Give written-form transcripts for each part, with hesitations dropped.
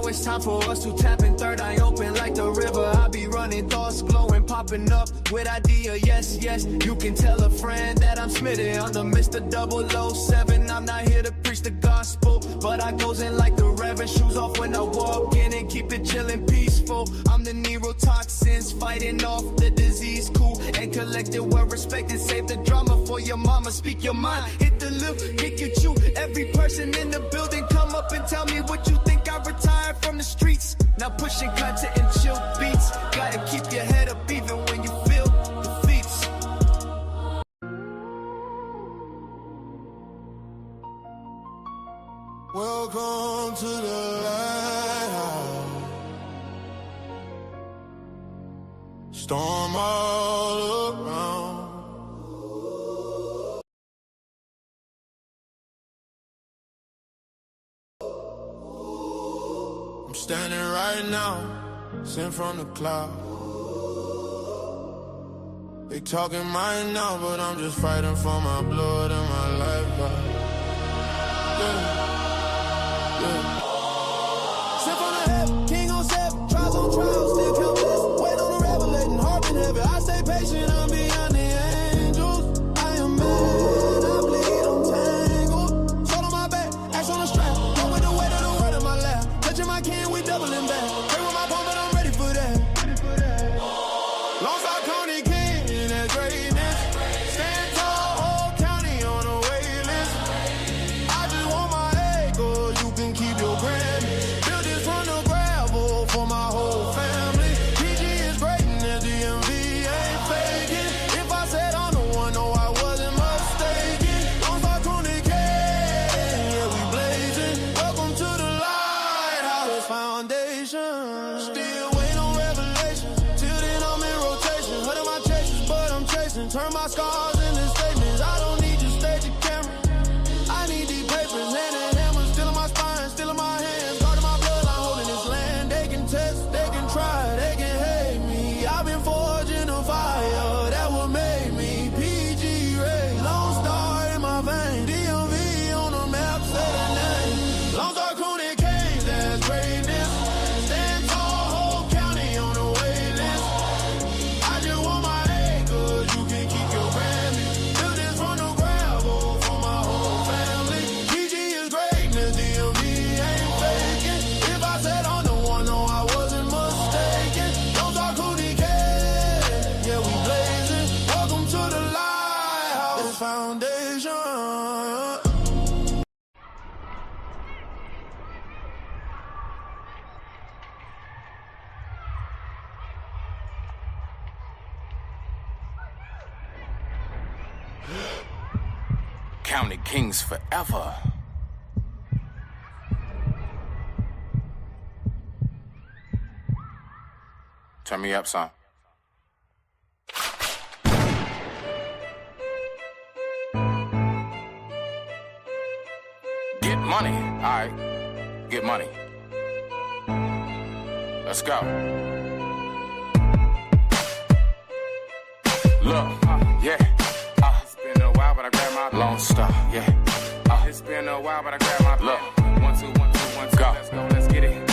now it's time for us to tap in. Third eye open like the river. I be running thoughts, glowing, popping up with idea. Yes, yes, you can tell a friend that I'm Smitty. I'm the Mr. 007. I'm not here to preach the gospel, but I goes in like the reverend. Shoes off when I walk in and keep it chillin', peaceful. I'm the neurotoxins, fighting off the disease. Cool and collected, well respected. Save the drama for your mama. Speak your mind, hit the lip, kick your chew. Every person in the building, come up and tell me what you think. I retired from the streets, now pushing content and chill beats. Gotta keep your head up even when you feel defeats. Welcome to the lighthouse. Storm all around. I'm standing right now, sent from the cloud. They talking mine now, but I'm just fighting for my blood and my life. Yeah. Sent from the heaven, king on seven, trials on trials, still count blessings. Wait on the revelating, heart in heaven. I stay patient, I'm beyond the angels. I am mad, I bleed, I'm tangled. Soul on my back, axe on the strap. Go with the weight of the world in my lap. Touching my can, we doubling back. Pray with my palm, but I'm ready for that. Lost our county king in that greatness. Stand tall, whole county on the wait list. I just want my acres, you can keep your Grammy. Build this from the gravel for my whole family. PG is greatness, DMV ain't faking. If I said I'm the one, no, I wasn't mistaken. Lost our county king, yeah, we blazing. Welcome to the lighthouse foundation. Still waiting on revelations. Till then I'm in rotation. Heard of my chases, but I'm chasing. Turn my scars into statements. I don't need your stage and camera. I need these papers, hand and hammer. Still in my spine, still in my hands. Guarding my blood, I'm holding this land. They can test, they can try, they can hate me. I've been forging a fire that will make me PG Ray. Lone Star in my vein. DMV on the map, say the name. Lone Star Cooney Kings, that's greatness. Stand tall, whole county on the wait list. I just want my acres, you can keep your Grammy. Build this from the gravel for my whole family. PG is greatness, DMV ain't faking. If I said I'm the one, no, I wasn't mistaken. Don't talk Cooney Kings, yeah, we blazing. Welcome to the lighthouse foundation. County Kings forever. Turn me up, son. Get money. All right. Get money. Let's go. Look, yeah. It's been a while, but I grabbed my Lone Star, yeah. It's been a while, but I grabbed my look. 1, 2, 1, 2, 1, 2. Go. Let's go, let's get it.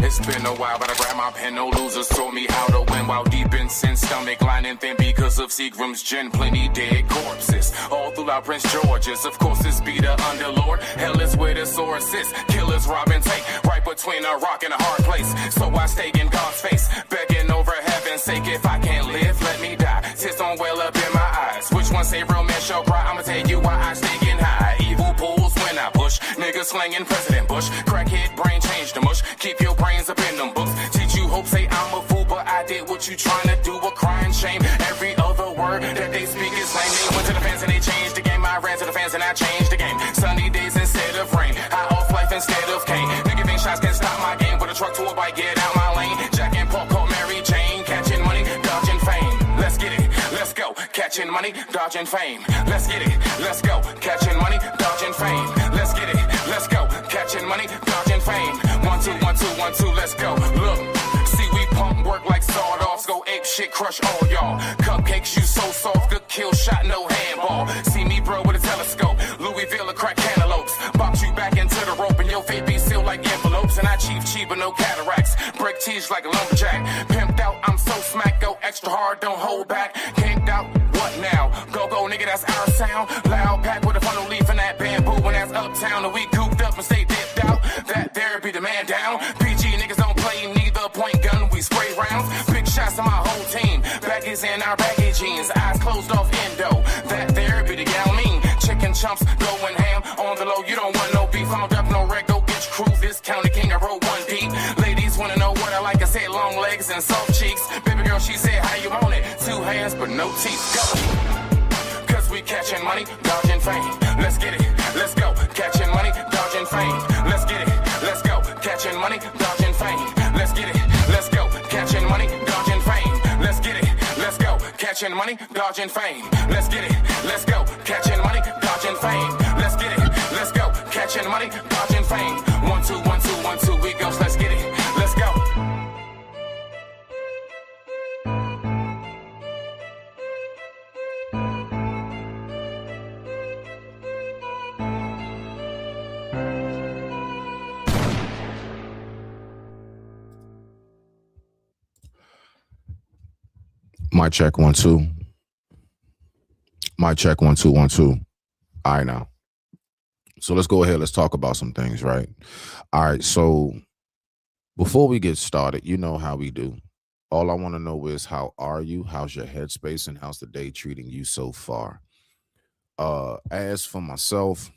It's been a while, but I grabbed my pen. No losers told me how to win while deep in sin. Stomach lining thin because of Seagram's gin. Plenty dead corpses all throughout Prince George's. Of course, this be the underlord. Hell is where the source is. Killers rob and take right between a rock and a hard place. So I stay in God's face, begging over heaven's sake. If I can't live, let me die. Tears don't well up in my eyes. Which one say real men shall cry? I'ma tell you why I stay getting high. Evil pools when I push. Niggas slanging President Bush. Crackhead brain change the mush. Keep your brains up in them books. Teach you hope, say I'm a fool, but I did what you trying to do. A crying shame. Every other word that they speak is lame. They went to the fans and they changed the game. I ran to the fans and I changed the game. Sunny days instead of rain. High off life instead of cane. Nigga think shots can stop my game. With a truck to a bike, get out my lane. Jack and Paul called Mary Jane. Catching money, dodging fame. Let's get it, let's go. Catching money, dodging fame. Let's get it, let's go. Catching money, dodging fame. Let's get it, let's go. Catching money, dodging fame. 1, 2, 1, 2, 1, 2, let's go. Look, see we pump work like sawed-offs. Go ape shit, crush all y'all. Cupcakes, you so soft, good kill shot, no handball. See me bro with a telescope. Louisville, a crack cantaloupes. Box you back into the rope and your fate be sealed like envelopes. lopes and I cheap, but no cataracts. Break teeth like a lumberjack. Pimped out, I'm so smack, go extra hard, don't hold back. Kinked out, what now? Go, nigga, that's our sound. Loud pack with a funnel leaf and that bamboo, and that's uptown. And we cooped up and stay dipped out. That therapy, the man down. PG niggas don't play neither point gun, we spray rounds. Big shots to my whole team. Baggies in our baggy jeans, eyes closed off endo. That therapy, the gal mean. Chicken chumps going ham on the low. You don't want no beef, I don't rep no reg. Go get your crew, this county king, I roll one deep. Ladies wanna know what I like, I said long legs and soft cheeks. Baby girl, she said how you want it. 2 hands but no teeth, go. Cause we catching money, dodging fame. Let's get it, let's go. Catching money, dodging fame. Let's get it, let's go. Catching money, dodging fame. Let's get it, let's go. Catching money, dodging fame. Let's get it, let's go. Catching money, dodging fame. Let's get it, let's go. Catching money, dodging fame. Let's get it, let's go. Catching money, dodging fame. 1 2 1 2 1 2 we go. Let's get it, let's go. Mic check 1 2. Mic check 1 2 1 2. All right, now. So let's go ahead. Let's talk about some things, right? All right. So before we get started, you know how we do. All I want to know is, how are you? How's your headspace, and how's the day treating you so far? As for myself,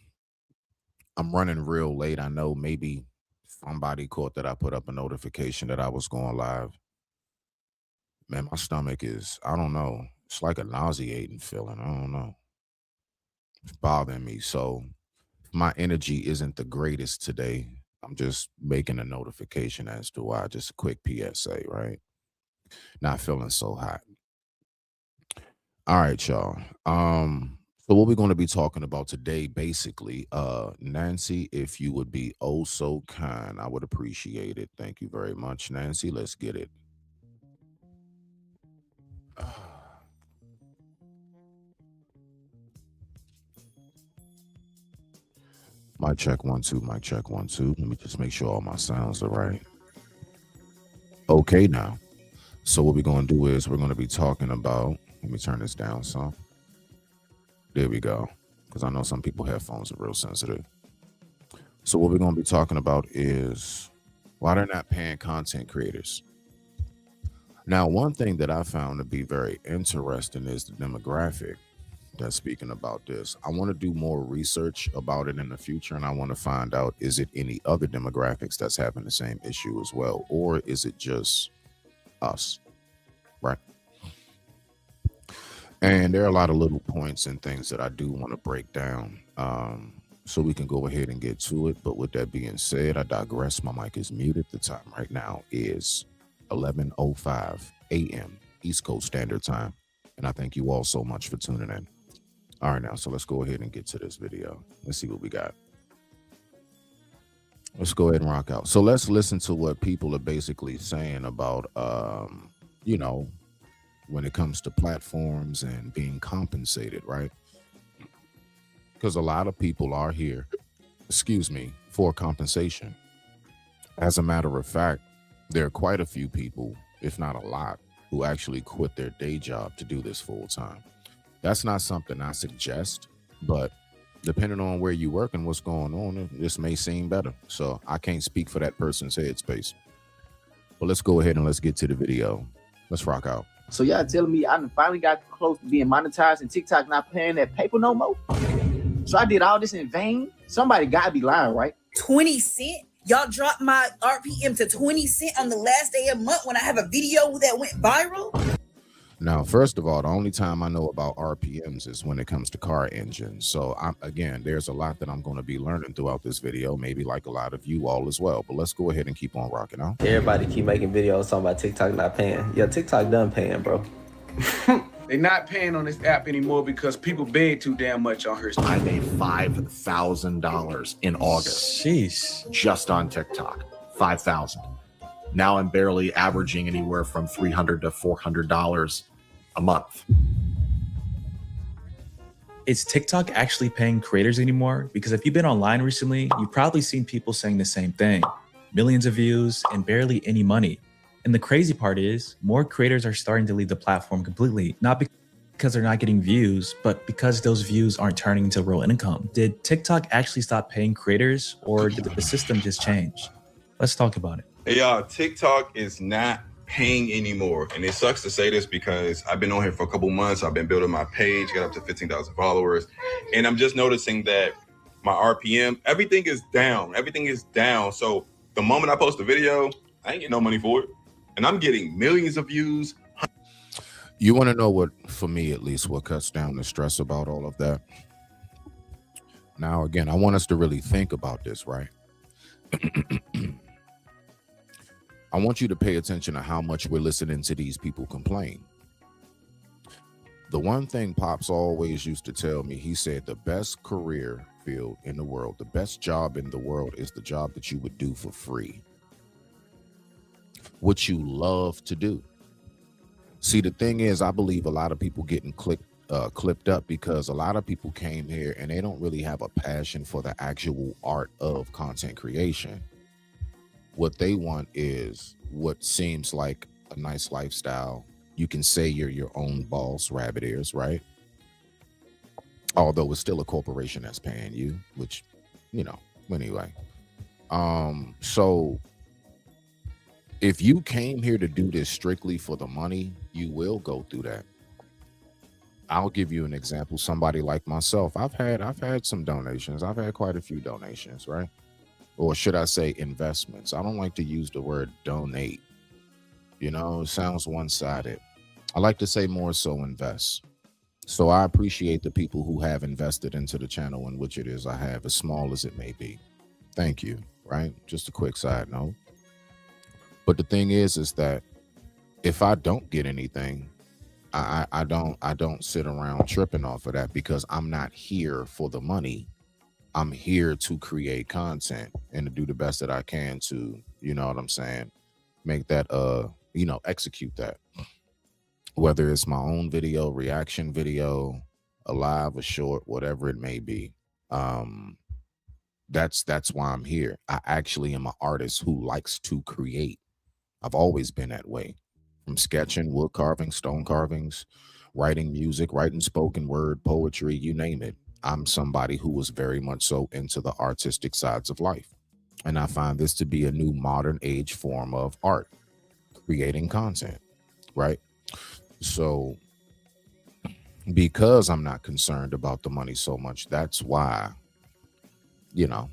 I'm running real late. I know maybe somebody caught that I put up a notification that I was going live. Man, my stomach is, I don't know. It's like a nauseating feeling. I don't know. It's bothering me. So my energy isn't the greatest today. I'm just making a notification as to why. Just a quick PSA, right? Not feeling so hot. All right, y'all. So what we're going to be talking about today, basically, Nancy, if you would be oh so kind, I would appreciate it. Thank you very much, Nancy. Let's get it. Mic check 1 2. Mic check 1 2. Let me just make sure all my sounds are right. Okay, now. So what we're going to do is we're going to be talking about, let me turn this down some. There we go. Because I know some people headphones are real sensitive. So what we're going to be talking about is why they're not paying content creators. Now, one thing that I found to be very interesting is the demographic that's speaking about this. I want to do more research about it in the future, and I want to find out, is it any other demographics that's having the same issue as well, or is it just us, right? And there are a lot of little points and things that I do want to break down, so we can go ahead and get to it. But with that being said, I digress. My mic is muted. The time right now is 11:05 a.m. East Coast Standard Time. And I thank you all so much for tuning in. All right, now, so let's go ahead and get to this video. Let's see what we got. Let's go ahead and rock out. So let's listen to what people are basically saying about, you know, when it comes to platforms and being compensated, right? Because a lot of people are here, for compensation. As a matter of fact, there are quite a few people, if not a lot, who actually quit their day job to do this full time. That's not something I suggest, but depending on where you work and what's going on, this may seem better. So I can't speak for that person's headspace. But let's go ahead and let's get to the video. Let's rock out. So y'all telling me I finally got close to being monetized and TikTok not paying that paper no more? So I did all this in vain? Somebody gotta be lying, right? 20 cents? Y'all dropped my RPM to 20 cents on the last day of the month when I have a video that went viral? Now, first of all, the only time I know about RPMs is when it comes to car engines. So again, there's a lot that I'm going to be learning throughout this video, maybe like a lot of you all as well. But let's go ahead and keep on rocking out. Everybody keep making videos talking about TikTok not paying. Yeah, TikTok done paying, bro. They're not paying on this app anymore because people beg too damn much on her. I made $5,000 in August. Jeez. Just on TikTok. $5,000. Now I'm barely averaging anywhere from $300 to $400 a month. Is TikTok actually paying creators anymore? Because if you've been online recently, you've probably seen people saying the same thing. millions of views, and barely any money. And the crazy part is, more creators are starting to leave the platform completely, not because they're not getting views, but because those views aren't turning into real income. Did TikTok actually stop paying creators, or did the system just change? Let's talk about it. Hey, y'all, TikTok is not paying anymore. And it sucks to say this because I've been on here for a couple months. I've been building my page, got up to 15,000 followers. And I'm just noticing that my RPM, everything is down. Everything is down. So the moment I post a video, I ain't getting no money for it. And I'm getting millions of views. You want to know what, for me at least, what cuts down the stress about all of that? Now, again, I want us to really think about this, right? I want you to pay attention to how much we're listening to these people complain. The one thing Pops always used to tell me, he said the best career field in the world, the best job in the world is the job that you would do for free. What you love to do. See, the thing is, I believe a lot of people getting clipped up because a lot of people came here and they don't really have a passion for the actual art of content creation. What they want is what seems like a nice lifestyle. You can say you're your own boss, rabbit ears, right? Although it's still a corporation that's paying you, which, you know, anyway. So if you came here to do this strictly for the money, you will go through that. I'll give you an example. Somebody like myself, I've had some donations. I've had quite a few donations, right? Or should I say investments? I don't like to use the word donate. You know, it sounds one-sided. I like to say more so invest. So I appreciate the people who have invested into the channel in which it is I have, as small as it may be. Thank you, right? Just a quick side note. But the thing is that if I don't get anything, I don't sit around tripping off of that because I'm not here for the money. I'm here to create content and to do the best that I can to, you know what I'm saying, make that, you know, execute that. Whether it's my own video, reaction video, a live, a short, whatever it may be. That's why I'm here. I actually am an artist who likes to create. I've always been that way. From sketching, wood carving, stone carvings, writing music, writing spoken word, poetry, you name it. I'm somebody who was very much so into the artistic sides of life. And I find this to be a new modern age form of art, creating content, right? So because I'm not concerned about the money so much, that's why, you know,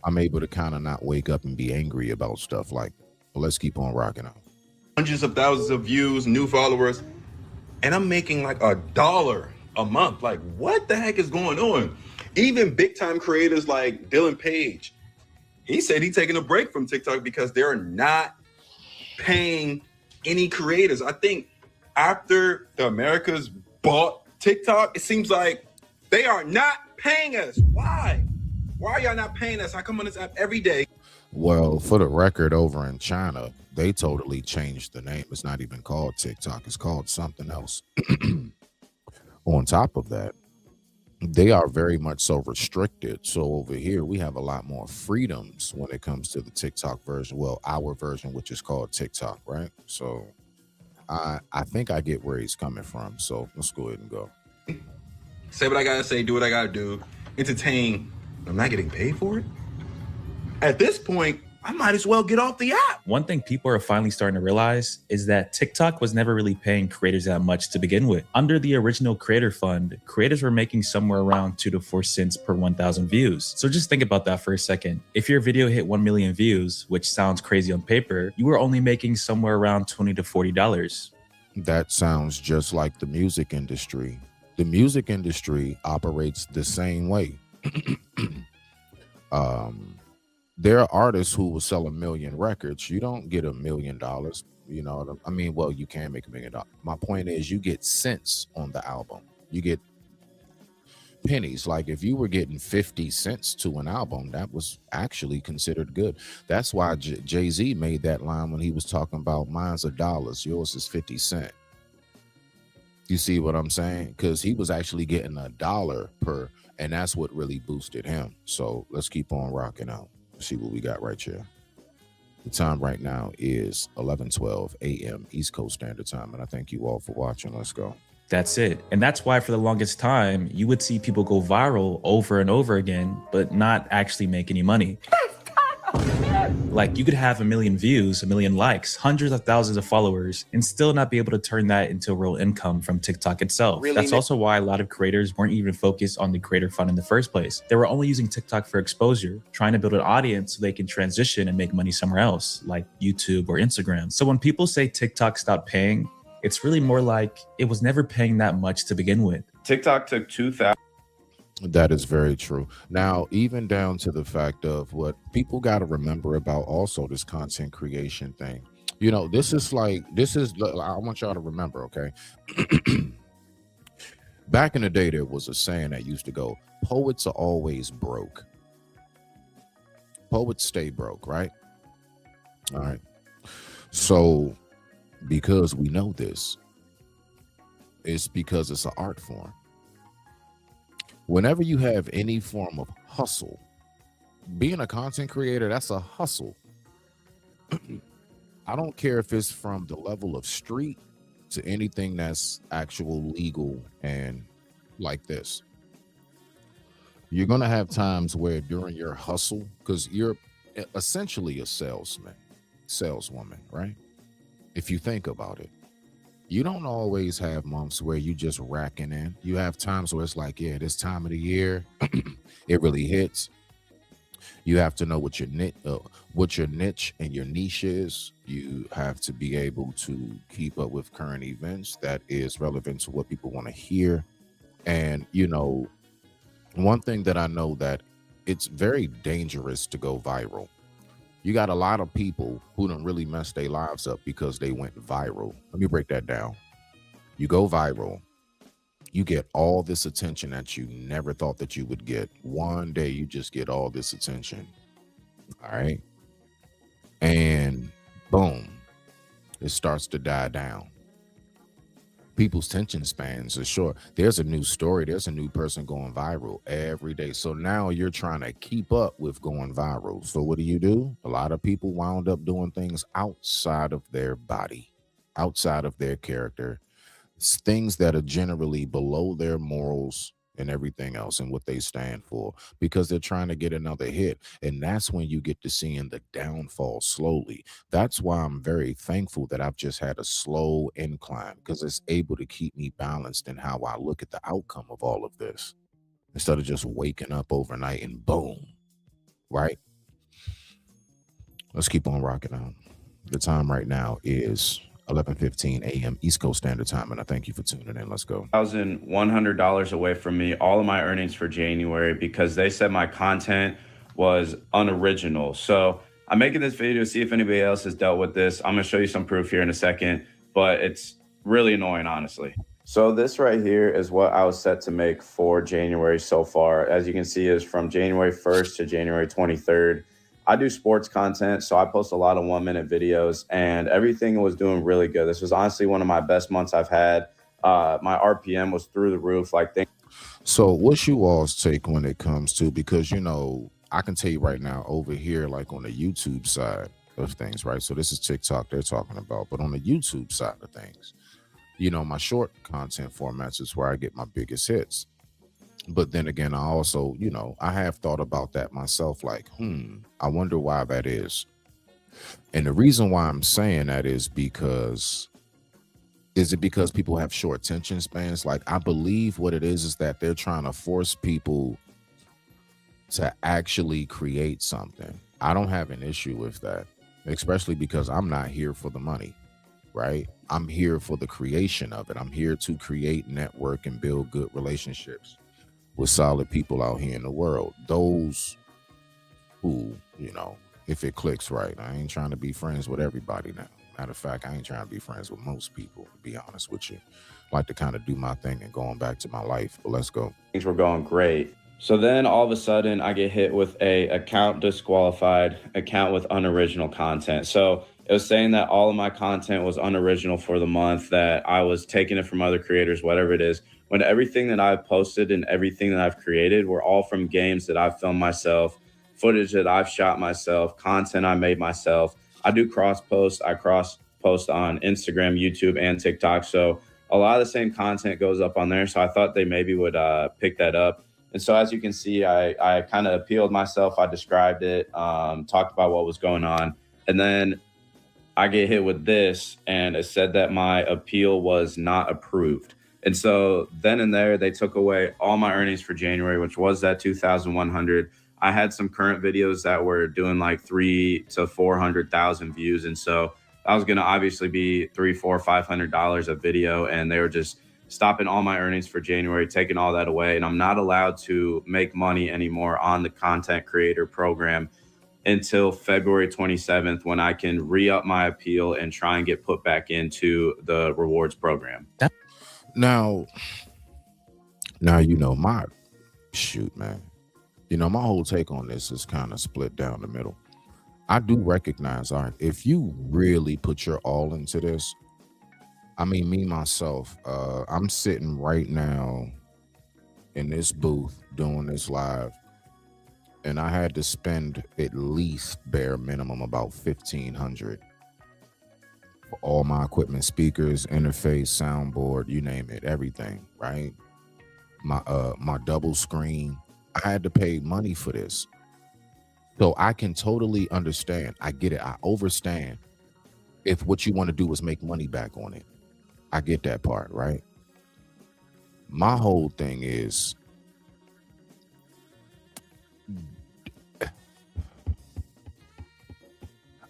I'm able to kind of not wake up and be angry about stuff like, well, let's keep on rocking out. Hundreds of thousands of views, new followers, and I'm making like $1 a month. Like, what the heck is going on? Even big time creators like Dylan Page, he said he's taking a break from TikTok because they're not paying any creators. I think after the Americas bought TikTok, it seems like they are not paying us. Why? Why are y'all not paying us? I come on this app every day. Well, for the record, over in China, they totally changed the name. It's not even called TikTok. It's called something else. On top of that, they are very much so restricted. So over here, we have a lot more freedoms when it comes to the TikTok version. Well, our version, which is called TikTok, right? So I think I get where he's coming from. So let's go ahead and go. Say what I gotta say, do what I gotta do, entertain. I'm not getting paid for it. At this point, I might as well get off the app. One thing people are finally starting to realize is that TikTok was never really paying creators that much to begin with. Under the original creator fund, creators were making somewhere around 2 to 4 cents per 1,000 views. So just think about that for a second. If your video hit 1 million views, which sounds crazy on paper, you were only making somewhere around $20 to $40. That sounds just like the music industry. The music industry operates the same way. There are artists who will sell 1 million records. You don't get $1 million. You know, I mean, well, you can make $1 million. My point is you get cents on the album. You get pennies. Like if you were getting 50 cents to an album, that was actually considered good. That's why Jay-Z made that line when he was talking about mine's $1, yours is 50 cents. You see what I'm saying? Because he was actually getting $1 per, and that's what really boosted him. So let's keep on rocking out. See what we got right here. The time right now is 11:12 a.m. East Coast Standard Time, and I thank you all for watching. Let's go. That's it. And that's why for the longest time, you would see people go viral over and over again, but not actually make any money. Like you could have 1 million views, 1 million likes, hundreds of thousands of followers, and still not be able to turn that into real income from TikTok itself. Really? That's also why a lot of creators weren't even focused on the creator fund in the first place. They were only using TikTok for exposure, trying to build an audience so they can transition and make money somewhere else, like YouTube or Instagram. So when people say TikTok stopped paying, it's really more like it was never paying that much to begin with. TikTok took 2,000. That is very true. Now, even down to the fact of what people got to remember about also this content creation thing. You know, this is I want y'all to remember, okay? Back in the day, there was a saying that used to go, poets are always broke. Poets stay broke, right? All right. So, because we know this, it's because it's an art form. Whenever you have any form of hustle, being a content creator, that's a hustle. I don't care if it's from the level of street to anything that's actual legal and like this. You're going to have times where during your hustle, because you're essentially a saleswoman, right? If you think about it. You don't always have months where you just racking in. You have times where it's like, yeah, this time of the year, it really hits. You have to know what your niche and your niche is. You have to be able to keep up with current events that is relevant to what people want to hear. And, you know, one thing that I know that it's very dangerous to go viral. You got a lot of people who don't really mess their lives up because they went viral. Let me break that down. You go viral, you get all this attention that you never thought that you would get. One day you just get all this attention. All right. And boom, it starts to die down. People's attention spans are short. There's a new story. There's a new person going viral every day. So now you're trying to keep up with going viral. So what do? A lot of people wound up doing things outside of their body, outside of their character, things that are generally below their morals and everything else and what they stand for, because they're trying to get another hit. And that's when you get to seeing the downfall slowly. That's why I'm very thankful that I've just had a slow incline, because it's able to keep me balanced in how I look at the outcome of all of this, instead of just waking up overnight and boom, right? Let's keep on rocking out. The time right now is 11:15 a.m. East Coast Standard Time, and I thank you for tuning in. Let's go. $1,100 away from me, all of my earnings for January, because they said my content was unoriginal. So I'm making this video to see if anybody else has dealt with this. I'm going to show you some proof here in a second, but it's really annoying, honestly. So this right here is what I was set to make for January so far. As you can see, is from January 1st to January 23rd. I do sports content, so I post a lot of 1-minute videos, and everything was doing really good. This was honestly one of my best months I've had. My RPM was through the roof. So what's you all's take when it comes to, because, you know, I can tell you right now over here, like on the YouTube side of things, right? So this is TikTok they're talking about, but on the YouTube side of things, you know, my short content formats is where I get my biggest hits. But then again, I also, you know, I have thought about that myself, like, I wonder why that is. And the reason why I'm saying that is because people have short attention spans? Like, I believe what it is that they're trying to force people to actually create something. I don't have an issue with that, especially because I'm not here for the money, right? I'm here for the creation of it. I'm here to create, network, and build good relationships with solid people out here in the world. Those who, you know, if it clicks right. I ain't trying to be friends with everybody now. Matter of fact, I ain't trying to be friends with most people, to be honest with you. I like to kind of do my thing and going back to my life, but let's go. Things were going great. So then all of a sudden I get hit with a account disqualified, account with unoriginal content. So it was saying that all of my content was unoriginal for the month, that I was taking it from other creators, whatever it is, when everything that I've posted and everything that I've created were all from games that I've filmed myself, footage that I've shot myself, content I made myself. I do cross post. I cross post on Instagram, YouTube, and TikTok. So a lot of the same content goes up on there. So I thought they maybe would pick that up. And so as you can see, I kind of appealed myself. I described it, talked about what was going on. And then I get hit with this, and it said that my appeal was not approved. And so then and there, they took away all my earnings for January, which was that 2,100. I had some current videos that were doing like 300 to 400,000 views. And so I was going to obviously be $300, $400, $500 a video. And they were just stopping all my earnings for January, taking all that away. And I'm not allowed to make money anymore on the content creator program until February 27th, when I can re-up my appeal and try and get put back into the rewards program. Now, you know, my whole take on this is kind of split down the middle. I do recognize, all right, if you really put your all into this, I mean, me, myself, I'm sitting right now in this booth doing this live, and I had to spend at least bare minimum about $1,500 for all my equipment, speakers, interface, soundboard, you name it, everything, right? My double screen. I had to pay money for this. So I can totally understand. I get it. I understand if what you want to do is make money back on it. I get that part, right? My whole thing is,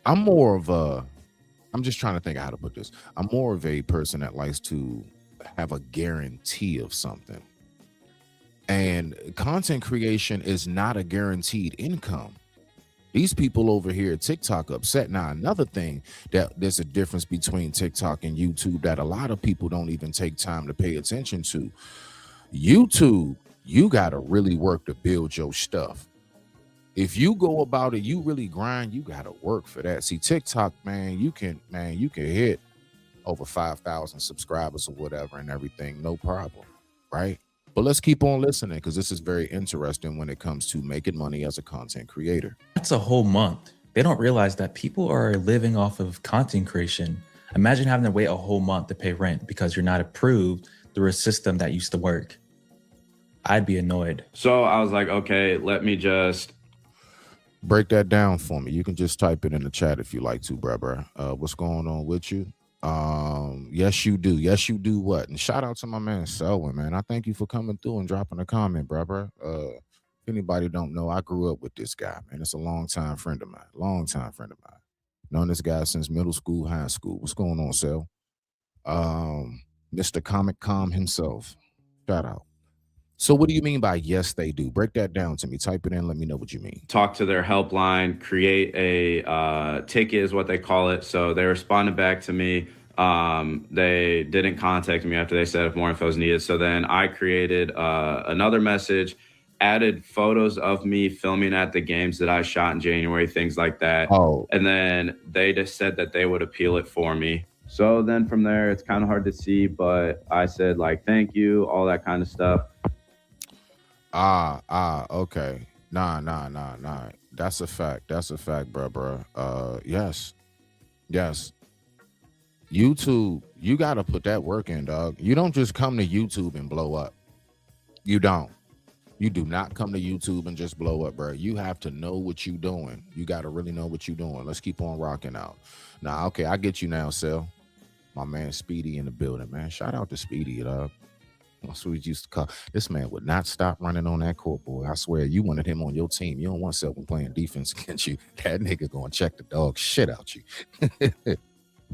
I'm just trying to think of how to put this. I'm more of a person that likes to have a guarantee of something. And content creation is not a guaranteed income. These people over here at TikTok upset. Now, another thing that there's a difference between TikTok and YouTube that a lot of people don't even take time to pay attention to. YouTube, you got to really work to build your stuff. If you go about it, you really grind, you got to work for that. See, TikTok, you can hit over 5,000 subscribers or whatever and everything, no problem, right? But let's keep on listening, because this is very interesting when it comes to making money as a content creator. That's a whole month. They don't realize that people are living off of content creation. Imagine having to wait a whole month to pay rent because you're not approved through a system that used to work. I'd be annoyed. So I was like, okay, let me just break that down for me. You can just type it in the chat if you like to, bruh. What's going on with you? Yes, you do. Yes, you do what? And shout out to my man Selwyn, man. I thank you for coming through and dropping a comment, bruh. If anybody don't know, I grew up with this guy, man. It's a longtime friend of mine. Known this guy since middle school, high school. What's going on, Sel? Mr. Comic Com himself. Shout out. So what do you mean by yes, they do? Break that down to me. Type it in. Let me know what you mean. Talk to their helpline, create a ticket is what they call it. So they responded back to me. They didn't contact me after they said if more info is needed. So then I created another message, added photos of me filming at the games that I shot in January, things like that. Oh. And then they just said that they would appeal it for me. So then from there, it's kind of hard to see, but I said like, thank you, all that kind of stuff. Okay. Nah. That's a fact, bruh. Yes. YouTube, you gotta put that work in, dog. You don't just come to YouTube and blow up. You don't. You do not come to YouTube and just blow up, bro. You have to know what you're doing. You gotta really know what you're doing. Let's keep on rocking out. Now, okay, I get you now, Sel. My man Speedy in the building, man. Shout out to Speedy, dog. That's what we used to call. This man would not stop running on that court, boy. I swear, you wanted him on your team. You don't want Selwyn playing defense against you. That nigga gonna check the dog shit out you.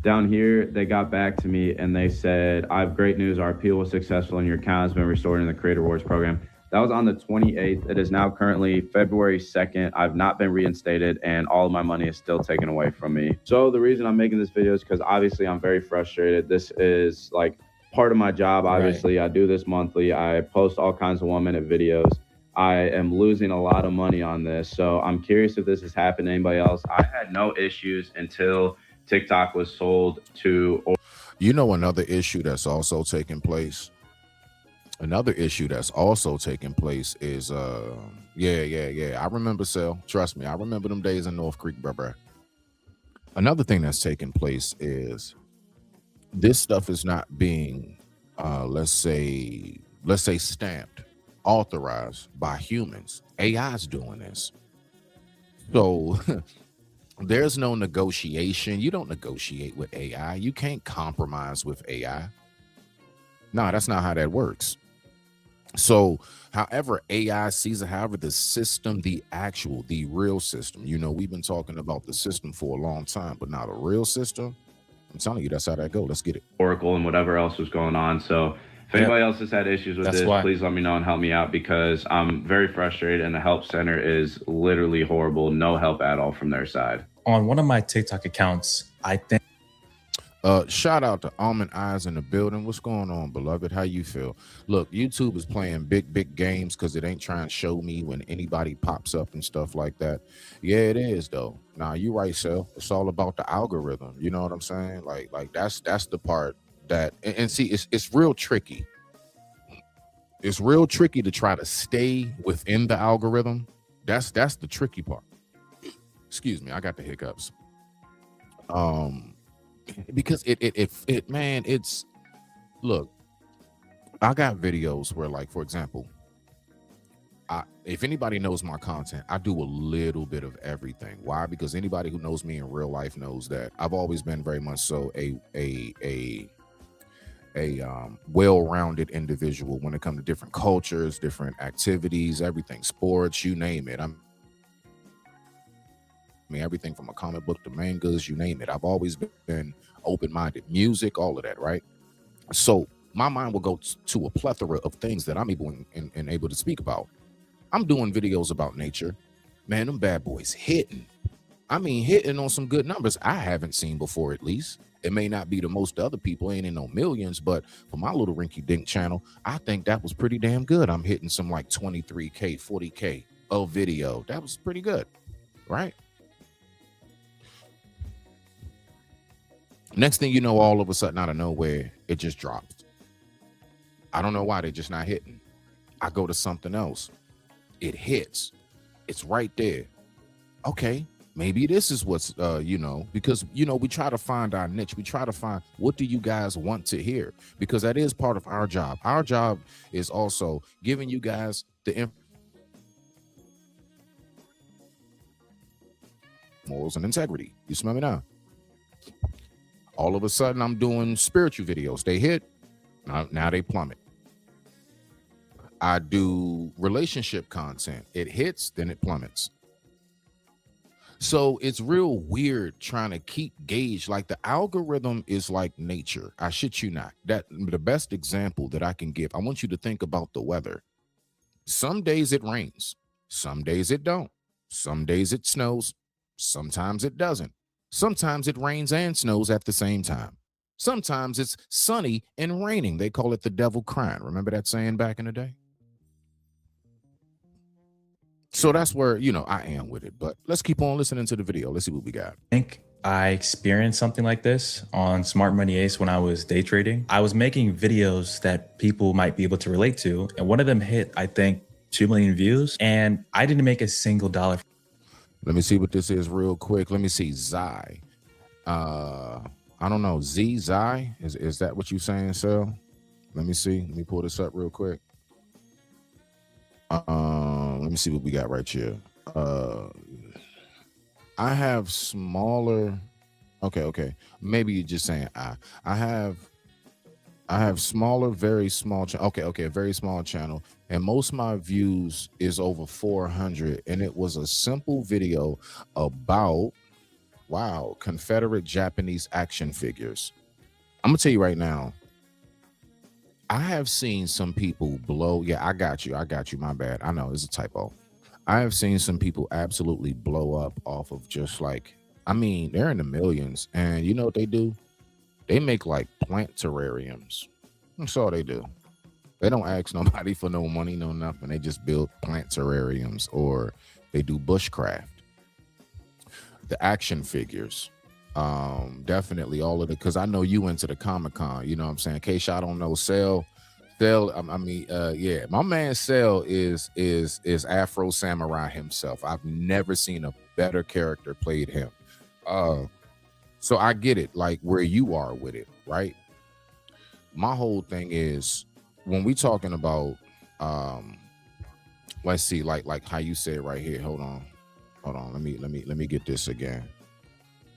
Down here, they got back to me and they said, I have great news. Our appeal was successful and your account has been restored in the Creator Rewards program. That was on the 28th. It is now currently February 2nd. I've not been reinstated and all of my money is still taken away from me. So the reason I'm making this video is because obviously I'm very frustrated. This is like part of my job. Obviously, right. I do this monthly. I post all kinds of 1-minute videos. I am losing a lot of money on this. So I'm curious if this has happened to anybody else. I had no issues until TikTok was sold to. You know, another issue that's also taking place. Another issue that's also taking place is, yeah. I remember, Sel. Trust me, I remember them days in North Creek, bruh. Another thing that's taking place is this stuff is not being, let's say stamped, authorized by humans. AI's doing this. So there's no negotiation. You don't negotiate with AI. You can't compromise with AI. No, that's not how that works. So however AI sees it, however the system, the real system, we've been talking about the system for a long time, but now the real system, I'm telling you, that's how that go. Let's get it. Oracle and whatever else was going on. So if anybody else has had issues with this, please let me know and help me out, because I'm very frustrated and the help center is literally horrible. No help at all from their side. On one of my TikTok accounts, I think. Shout out to Almond Eyes in the building. What's going on, beloved? How you feel? Look, YouTube is playing big games because it ain't trying to show me when anybody pops up and stuff like that. Yeah, it is though. Now you right, Sel. It's all about the algorithm. You know what I'm saying? Like that's the part that and see it's real tricky. It's real tricky to try to stay within the algorithm. That's the tricky part. Excuse me, I got the hiccups. Because it's look, I got videos where, like, for example, if anybody knows my content, I do a little bit of everything. Why? Because anybody who knows me in real life knows that I've always been very much so a well-rounded individual when it comes to different cultures, different activities, everything, sports, you name it. I mean, everything from a comic book to mangas, you name it. I've always been open-minded. Music, all of that, right? So my mind will go to a plethora of things that I'm able to speak about. I'm doing videos about nature. Man, them bad boys hitting. I mean, hitting on some good numbers I haven't seen before, at least. It may not be the most to other people, ain't in no millions, but for my little rinky-dink channel, I think that was pretty damn good. I'm hitting some like 23K, 40K of video. That was pretty good, right? Next thing you know, all of a sudden, out of nowhere, it just drops. I don't know why they're just not hitting. I go to something else. It hits. It's right there. Okay, maybe this is what's, because, we try to find our niche. We try to find, what do you guys want to hear? Because that is part of our job. Our job is also giving you guys the morals and integrity. You smell me now? All of a sudden, I'm doing spiritual videos. They hit, now they plummet. I do relationship content. It hits, then it plummets. So it's real weird trying to keep gauge. Like, the algorithm is like nature. I shit you not. That the best example that I can give, I want you to think about the weather. Some days it rains. Some days it don't. Some days it snows. Sometimes it doesn't. Sometimes it rains and snows at the same time. Sometimes it's sunny and raining. They call it the devil crying. Remember that saying back in the day? So that's where, I am with it. But let's keep on listening to the video. Let's see what we got. I think I experienced something like this on Smart Money Ace when I was day trading. I was making videos that people might be able to relate to. And one of them hit, I think, 2 million views. And I didn't make a single dollar. Let me see what this is real quick. Let me see. Zai. I don't know. Zai? Is that what you saying, Sel? Let me see. Let me pull this up real quick. Let me see what we got right here. I have smaller. Okay. Maybe you're just saying I have smaller, very small. Okay, a very small channel, and most of my views is over 400. And it was a simple video about Confederate Japanese action figures. I'm gonna tell you right now. I have seen some people blow. Yeah, I got you. My bad. I know it's a typo. I have seen some people absolutely blow up off of just like, they're in the millions. And you know what they do? They make like plant terrariums. That's all they do. They don't ask nobody for no money, no nothing. They just build plant terrariums, or they do bushcraft. The action figures. Definitely all of it, because I know you into the Comic-Con, you know what I'm saying? In case y'all don't know, Cell, my man Cell is Afro Samurai himself. I've never seen a better character played him. So I get it, like where you are with it, right? My whole thing is when we talking about let's see, like how you say it right here. Hold on. Let me get this again.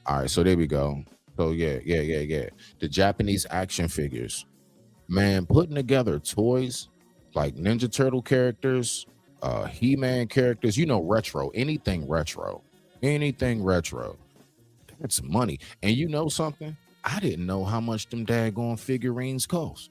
All right, so there we go. So yeah. The Japanese action figures. Man, putting together toys like Ninja Turtle characters, He-Man characters, retro, anything retro. That's money. And you know something? I didn't know how much them daggone figurines cost.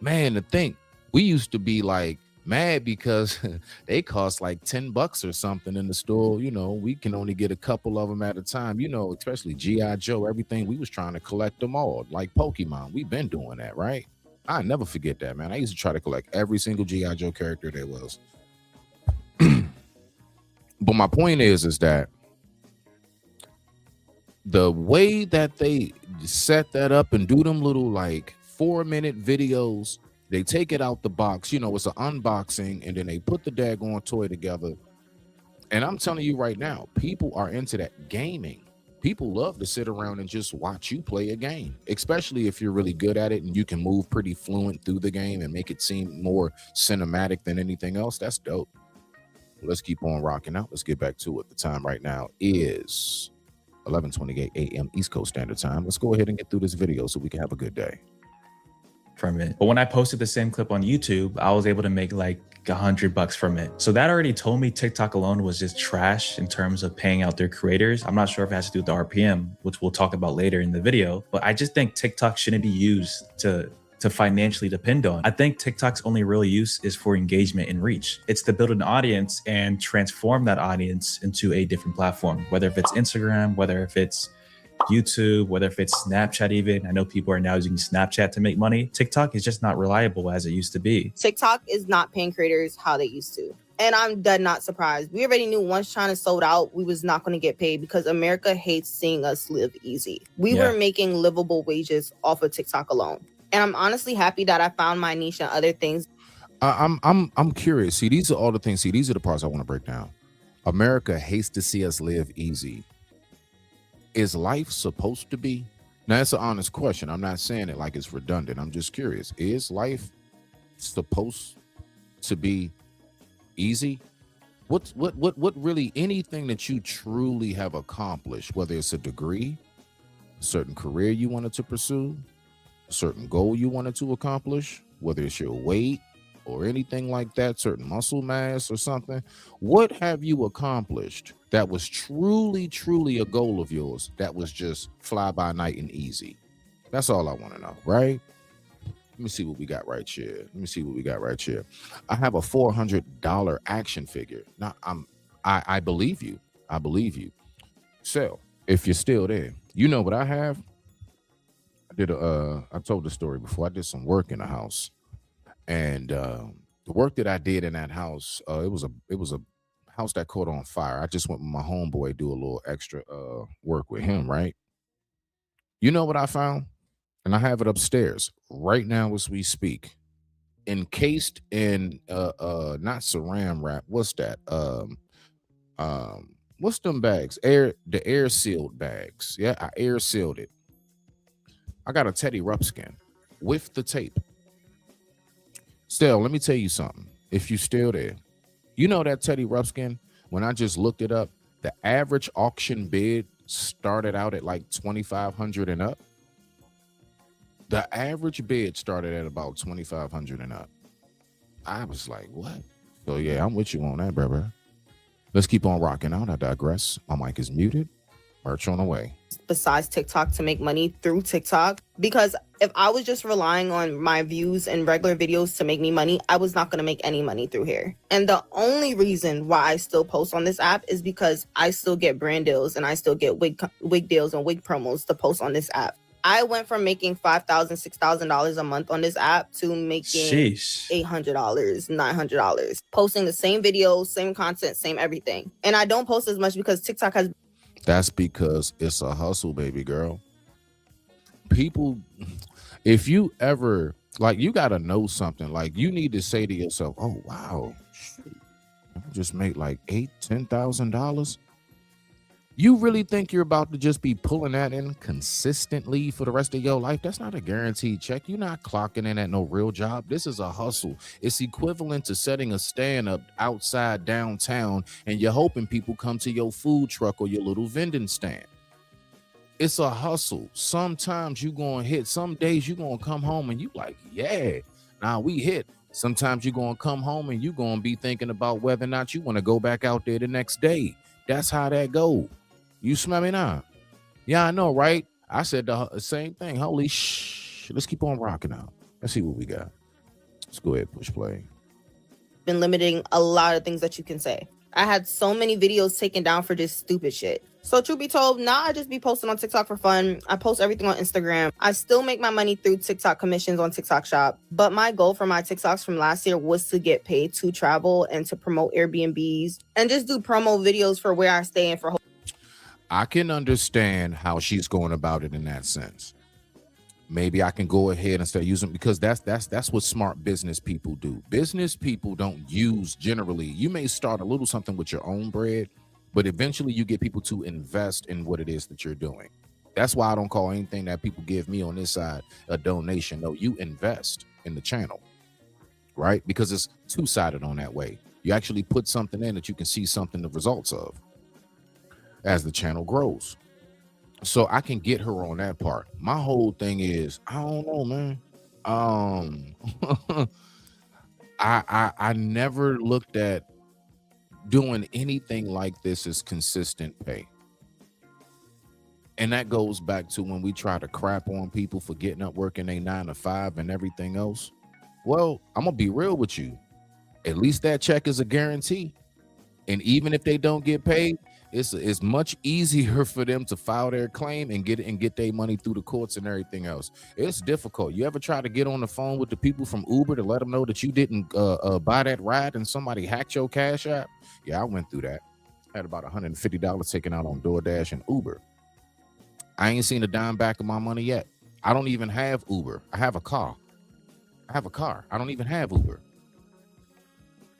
Man, to think, we used to be like mad because they cost like $10 or something in the store. We can only get a couple of them at a time, especially G.I. Joe, everything. We was trying to collect them all, like Pokemon. We've been doing that, right? I never forget that, man. I used to try to collect every single G.I. Joe character there was. But my point is that the way that they set that up and do them little like 4-minute videos, they take it out the box, it's an unboxing, and then they put the daggone toy together. And I'm telling you right now, people are into that gaming. People love to sit around and just watch you play a game, especially if you're really good at it and you can move pretty fluent through the game and make it seem more cinematic than anything else. That's dope. Let's keep on rocking out. Let's get back to it. The time right now is 11:28 a.m. East Coast Standard Time. Let's go ahead and get through this video so we can have a good day. From it. But when I posted the same clip on YouTube, I was able to make like $100 from it. So that already told me TikTok alone was just trash in terms of paying out their creators. I'm not sure if it has to do with the RPM, which we'll talk about later in the video, but I just think TikTok shouldn't be used to financially depend on. I think TikTok's only real use is for engagement and reach. It's to build an audience and transform that audience into a different platform, whether if it's Instagram, whether if it's YouTube, whether if it's Snapchat even. I know people are now using Snapchat to make money. TikTok is just not reliable as it used to be. TikTok is not paying creators how they used to. And I'm dead not surprised. We already knew once China sold out, we was not going to get paid because America hates seeing us live easy. We were making livable wages off of TikTok alone. And I'm honestly happy that I found my niche and other things. I'm curious. See, these are all the things. See, these are the parts I want to break down. America hates to see us live easy. Is life supposed to be? Now, that's an honest question. I'm not saying it like it's redundant. I'm just curious. Is life supposed to be easy? What really, anything that you truly have accomplished, whether it's a degree, a certain career you wanted to pursue, a certain goal you wanted to accomplish, whether it's your weight or anything like that, certain muscle mass or something, what have you accomplished that was truly a goal of yours that was just fly by night and easy? That's all I want to know, right? Let me see what we got right here. I have a $400 action figure. Now, I believe you. So if you're still there, you know what I have? I told the story before. I did some work in the house, and the work that I did in that house, it was a house that caught on fire. I just went with my homeboy, do a little extra work with him, right? You know what I found? And I have it upstairs right now as we speak, encased in not saran wrap. What's that? What's them bags? The air sealed bags. Yeah, I air sealed it. I got a Teddy Ruxpin with the tape. Still, let me tell you something. If you still there, you know that Teddy Ruxpin, when I just looked it up, the average auction bid started out at like $2,500 and up. The average bid started at about $2,500 and up. I was like, what? So yeah, I'm with you on that, brother. Let's keep on rocking out. I digress. My mic is muted. Merch on the way. Besides TikTok to make money through TikTok, because if I was just relying on my views and regular videos to make me money, I was not going to make any money through here. And the only reason why I still post on this app is because I still get brand deals and I still get wig deals and wig promos to post on this app. I went from making $5,000, $6,000 a month on this app to making $800, $900, posting the same videos, same content, same everything. And I don't post as much because TikTok has. That's because it's a hustle, baby girl. People, if you ever, like, you got to know something. Like, you need to say to yourself, oh, wow, shoot, I just made like $8,000, $10,000. You really think you're about to just be pulling that in consistently for the rest of your life? That's not a guaranteed check. You're not clocking in at no real job. This is a hustle. It's equivalent to setting a stand up outside downtown and you're hoping people come to your food truck or your little vending stand. It's a hustle. Sometimes you're going to hit. Some days you're going to come home and you like, yeah, now we hit. Sometimes you're going to come home and you're going to be thinking about whether or not you want to go back out there the next day. That's how that goes. You smell me now? Yeah, I know, right? I said the same thing. Holy shh. Let's keep on rocking out. Let's see what we got. Let's go ahead, push play. Been limiting a lot of things that you can say. I had so many videos taken down for just stupid shit. So truth be told, now I just be posting on TikTok for fun. I post everything on Instagram. I still make my money through TikTok commissions on TikTok Shop. But my goal for my TikToks from last year was to get paid to travel and to promote Airbnbs and just do promo videos for where I stay and for. I can understand how she's going about it in that sense. Maybe I can go ahead and start using, because that's what smart business people do. Business people don't use generally. You may start a little something with your own bread, but eventually you get people to invest in what it is that you're doing. That's why I don't call anything that people give me on this side a donation. No, you invest in the channel, right? Because it's two-sided on that way. You actually put something in that you can see something, the results of, as the channel grows. So I can get her on that part. My whole thing is, I don't know, man. I never looked at doing anything like this as consistent pay. And that goes back to when we try to crap on people for getting up working a 9 to 5 and everything else. Well, I'm gonna be real with you. At least that check is a guarantee. And even if they don't get paid, it's much easier for them to file their claim and get their money through the courts and everything else. It's difficult. You ever try to get on the phone with the people from Uber to let them know that you didn't buy that ride and somebody hacked your Cash App? Yeah, I went through that. I had about $150 taken out on DoorDash and Uber. I ain't seen a dime back of my money yet. I don't even have Uber. I have a car. I don't even have Uber.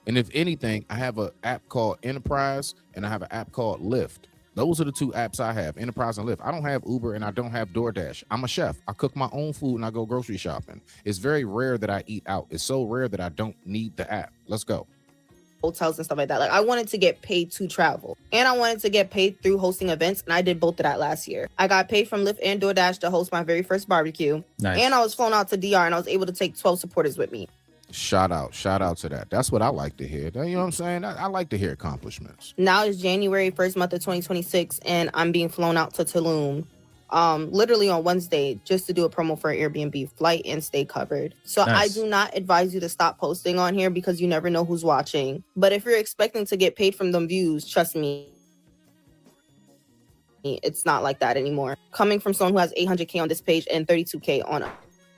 And if anything, I have an app called Enterprise and I have an app called Lyft. Those are the two apps I have, Enterprise and Lyft. I don't have Uber and I don't have DoorDash. I'm a chef. I cook my own food and I go grocery shopping. It's very rare that I eat out. It's so rare that I don't need the app. Let's go. Hotels and stuff like that. Like, I wanted to get paid to travel and I wanted to get paid through hosting events, and I did both of that last year. I got paid from Lyft and DoorDash to host my very first barbecue. Nice. And I was flown out to DR and I was able to take 12 supporters with me. Shout out to that. That's what I like to hear. You know what I'm saying? I like to hear accomplishments. Now it's January 1st month of 2026 and I'm being flown out to Tulum literally on Wednesday just to do a promo for an Airbnb, flight and stay covered. So nice. I do not advise you to stop posting on here because you never know who's watching. But if you're expecting to get paid from them views, trust me, it's not like that anymore. Coming from someone who has 800K on this page and 32K on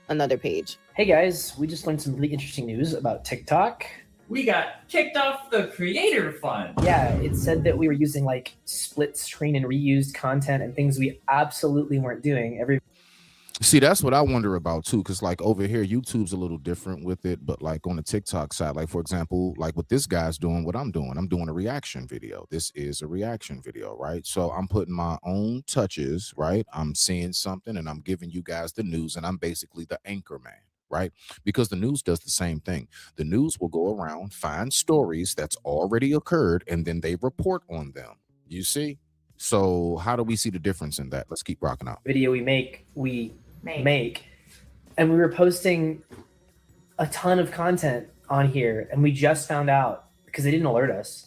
another page. Hey guys, we just learned some really interesting news about TikTok. We got kicked off the creator fund. Yeah, it said that we were using like split screen and reused content and things we absolutely weren't doing. See, that's what I wonder about too, because like over here, YouTube's a little different with it, but like on the TikTok side, like for example, like what this guy's doing, what I'm doing a reaction video. This is a reaction video, right? So I'm putting my own touches, right? I'm seeing something and I'm giving you guys the news, and I'm basically the anchor man, right? Because the news does the same thing. The news will go around, find stories that's already occurred, and then they report on them. You see? So how do we see the difference in that? Let's keep rocking out. Video we make, and we were posting a ton of content on here, and we just found out because they didn't alert us.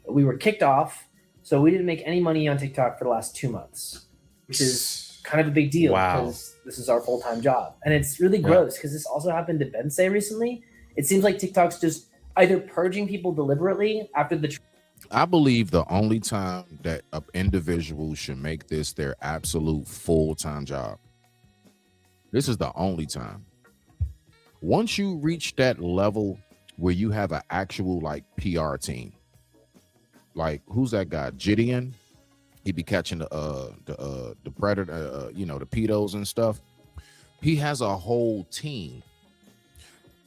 We were kicked off, so we didn't make any money on TikTok for the last 2 months, which is kind of a big deal because this is our full-time job. And it's really gross because this also happened to Bensei recently. It seems like TikTok's just either purging people deliberately after the I believe the only time that an individual should make this their absolute full-time job. This is the only time. Once you reach that level where you have an actual like PR team, like who's that guy? Gideon? He be catching the predator, the pedos and stuff. He has a whole team.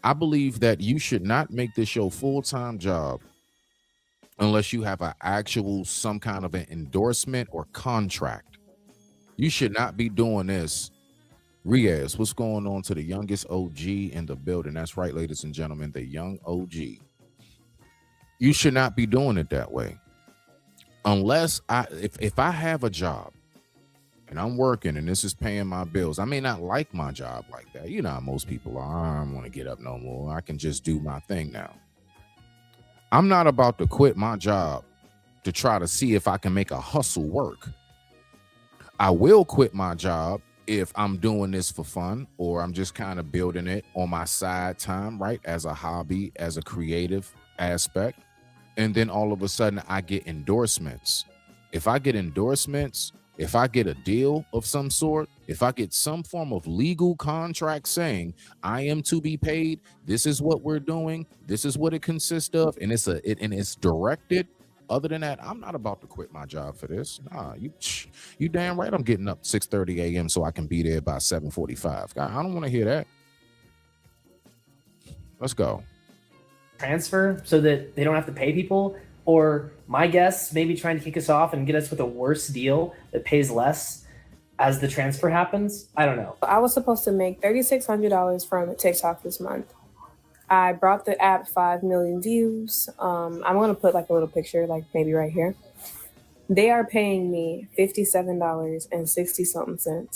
I believe that you should not make this your full-time job unless you have an actual, some kind of an endorsement or contract. You should not be doing this. Riaz, what's going on to the youngest OG in the building? That's right, ladies and gentlemen, the young OG. You should not be doing it that way. Unless if I have a job and I'm working and this is paying my bills, I may not like my job like that. You know how most people are. I don't want to get up no more. I can just do my thing now. I'm not about to quit my job to try to see if I can make a hustle work. I will quit my job if I'm doing this for fun, or I'm just kind of building it on my side time, right? As a hobby, as a creative aspect. And then all of a sudden I get endorsements. If I get endorsements, if I get a deal of some sort, if I get some form of legal contract saying I am to be paid, this is what we're doing, this is what it consists of, and it's directed. Other than that, I'm not about to quit my job for this. Nah, you damn right I'm getting up 6:30 a.m. so I can be there by 7:45. I don't want to hear that. Let's go. Transfer so that they don't have to pay people, or my guess, maybe trying to kick us off and get us with a worse deal that pays less as the transfer happens. I don't know. I was supposed to make $3,600 from TikTok this month. I brought the app 5 million views. I'm going to put like a little picture, like maybe right here. They are paying me $57.60-something.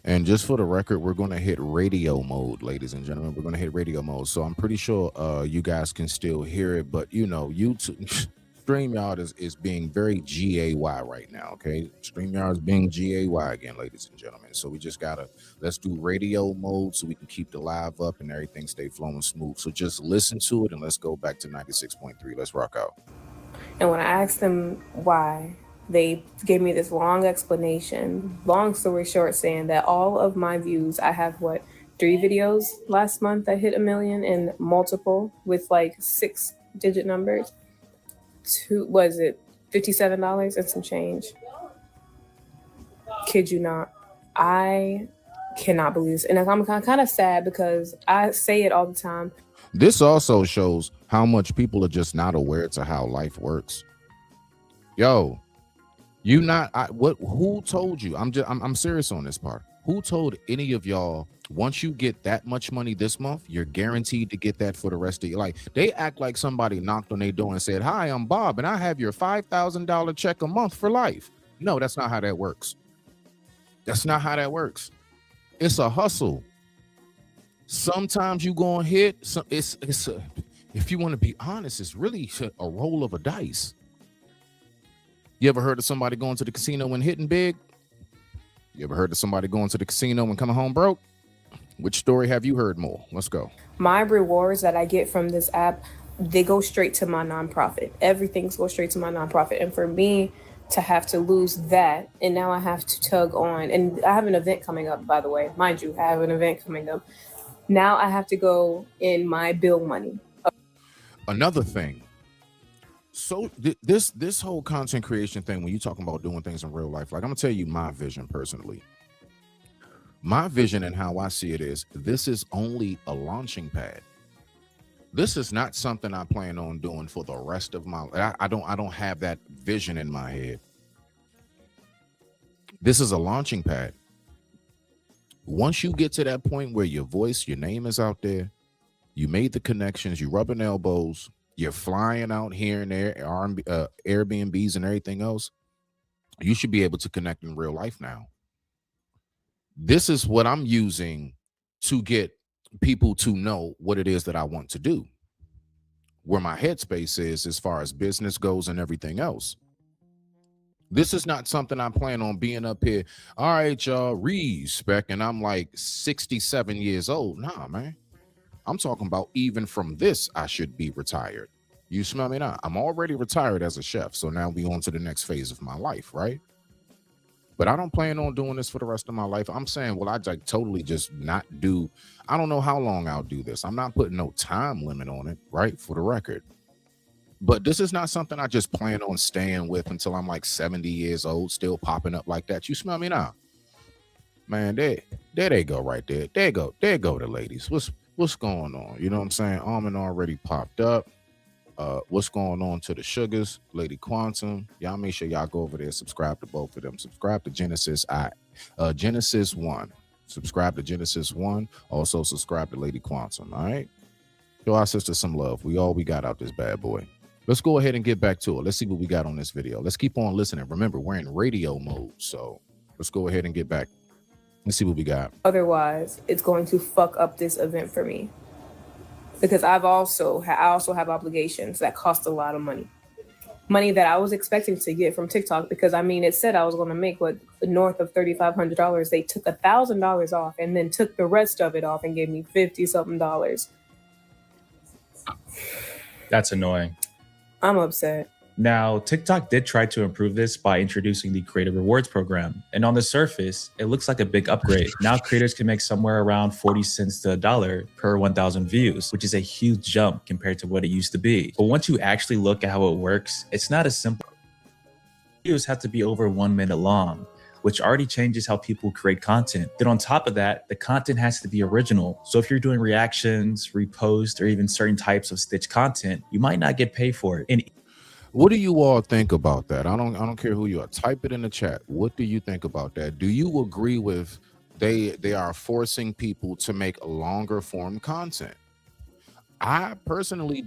And just for the record, we're going to hit radio mode, ladies and gentlemen. We're going to hit radio mode. So I'm pretty sure you guys can still hear it. But, you know, YouTube, StreamYard is being very GAY right now, okay? StreamYard is being GAY again, ladies and gentlemen. So we just got to, let's do radio mode so we can keep the live up and everything stay flowing smooth. So just listen to it and let's go back to 96.3. Let's rock out. And when I asked them why, they gave me this long explanation, long story short, saying that all of my views, I have 3 videos last month that hit 1 million, and multiple with like 6-digit numbers. Was it $57 and some change? Kid you not. I cannot believe this. And I'm kind of sad because I say it all the time. This also shows how much people are just not aware to how life works. Yo, who told you? I'm serious on this part. Who told any of y'all once you get that much money this month, you're guaranteed to get that for the rest of your life? They act like somebody knocked on their door and said, "Hi, I'm Bob, and I have your $5,000 check a month for life." No, that's not how that works. That's not how that works. It's a hustle. Sometimes you gonna hit. If you want to be honest, it's really a roll of a dice. You ever heard of somebody going to the casino and hitting big? You ever heard of somebody going to the casino and coming home broke? Which story have you heard more? Let's go. My rewards that I get from this app, they go straight to my nonprofit. Everything's go straight to my nonprofit. And for me to have to lose that, and now I have to tug on, and I have an event coming up, by the way. Mind you, I have an event coming up. Now I have to go in my bill money. Another thing. So this whole content creation thing, when you're talking about doing things in real life, like I'm gonna tell you my vision personally. My vision and how I see it is, this is only a launching pad. This is not something I plan on doing for the rest of my life. I don't have that vision in my head. This is a launching pad. Once you get to that point where your voice, your name is out there, you made the connections, you rubbing elbows, you're flying out here and there, Airbnbs and everything else, you should be able to connect in real life now. This is what I'm using to get people to know what it is that I want to do, where my headspace is as far as business goes and everything else. This is not something I plan on being up here. All right, y'all, respect. And I'm like 67 years old. Nah, man. I'm talking about even from this, I should be retired. You smell me now? I'm already retired as a chef. So now we on to the next phase of my life, right? But I don't plan on doing this for the rest of my life. I'm saying, well, I like totally just not do. I don't know how long I'll do this. I'm not putting no time limit on it, right? For the record. But this is not something I just plan on staying with until I'm like 70 years old, still popping up like that. You smell me now? Man, there they go right there. There go the ladies. What's going on? You know what I'm saying? Almond already popped up. What's going on to the Sugars, Lady Quantum? Y'all make sure y'all go over there, subscribe to both of them. Subscribe to Genesis Genesis 1. Subscribe to Genesis 1. Also subscribe to Lady Quantum. All right. Show our sister some love. We got out this bad boy. Let's go ahead and get back to it. Let's see what we got on this video. Let's keep on listening. Remember, we're in radio mode, so let's go ahead and get back. Let's see what we got. Otherwise, it's going to fuck up this event for me. Because I also have obligations that cost a lot of money. Money that I was expecting to get from TikTok, because I mean, it said I was going to make north of $3,500. They took $1,000 off and then took the rest of it off and gave me $50-something. That's annoying. I'm upset. Now, TikTok did try to improve this by introducing the Creator Rewards program. And on the surface, it looks like a big upgrade. Now creators can make somewhere around 40 cents to $1 per 1,000 views, which is a huge jump compared to what it used to be. But once you actually look at how it works, it's not as simple. Videos have to be over 1 minute long, which already changes how people create content. Then on top of that, the content has to be original. So if you're doing reactions, reposts, or even certain types of stitch content, you might not get paid for it. And what do you all think about that? I don't care who you are. Type it in the chat. What do you think about that? Do you agree with they are forcing people to make longer form content? I personally,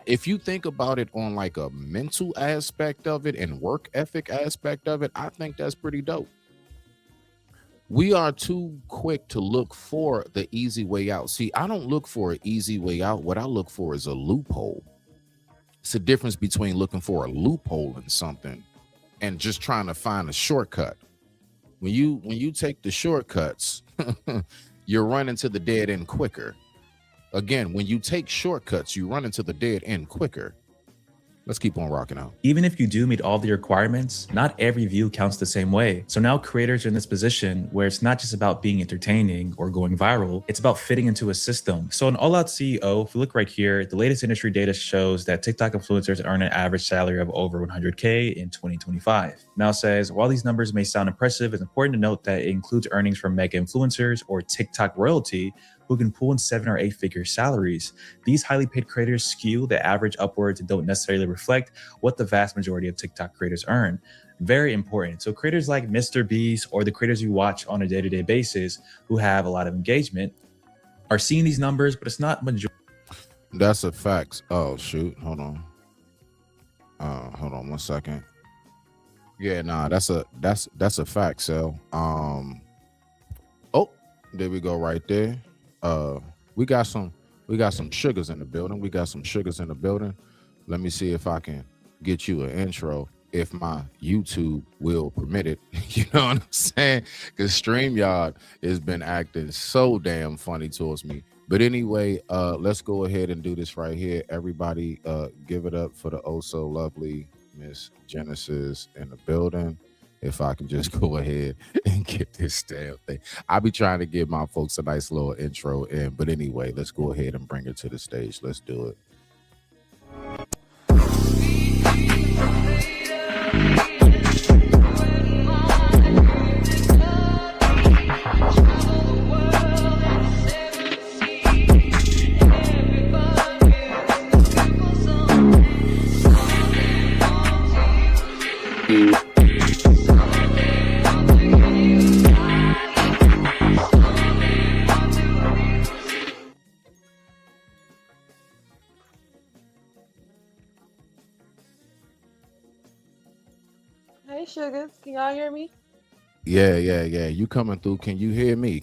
if you think about it on like a mental aspect of it and work ethic aspect of it, I think that's pretty dope. We are too quick to look for the easy way out. See, I don't look for an easy way out. What I look for is a loophole. It's a difference between looking for a loophole in something and just trying to find a shortcut. When you take the shortcuts, you're running to the dead end quicker. Again, when you take shortcuts, you run into the dead end quicker. Let's keep on rocking out. Even if you do meet all the requirements, not every view counts the same way. So now creators are in this position where it's not just about being entertaining or going viral, it's about fitting into a system. So in All Out CEO, if you look right here, the latest industry data shows that TikTok influencers earn an average salary of over 100K in 2025. Now it says, while these numbers may sound impressive, it's important to note that it includes earnings from mega influencers or TikTok royalty, who can pull in 7 or 8 figure salaries. These highly paid creators skew the average upwards and don't necessarily reflect what the vast majority of TikTok creators earn. Very important. So creators like Mr. Beast or the creators you watch on a day-to-day basis who have a lot of engagement are seeing these numbers, but it's not majority. That's a fact. Oh shoot, hold on 1 second. Yeah, nah, that's a fact. So oh, there we go right there. We got some sugars in the building. Let me see if I can get you an intro, if my YouTube will permit it. You know what I'm saying? Because StreamYard has been acting so damn funny towards me. But anyway, let's go ahead and do this right here. Everybody, give it up for the oh so lovely Miss Genesis in the building. If I can just go ahead and get this damn thing. I'll be trying to give my folks a nice little intro in. But anyway, let's go ahead and bring her to the stage. Let's do it. Hey, Sugars, can y'all hear me? Yeah. You coming through? Can you hear me?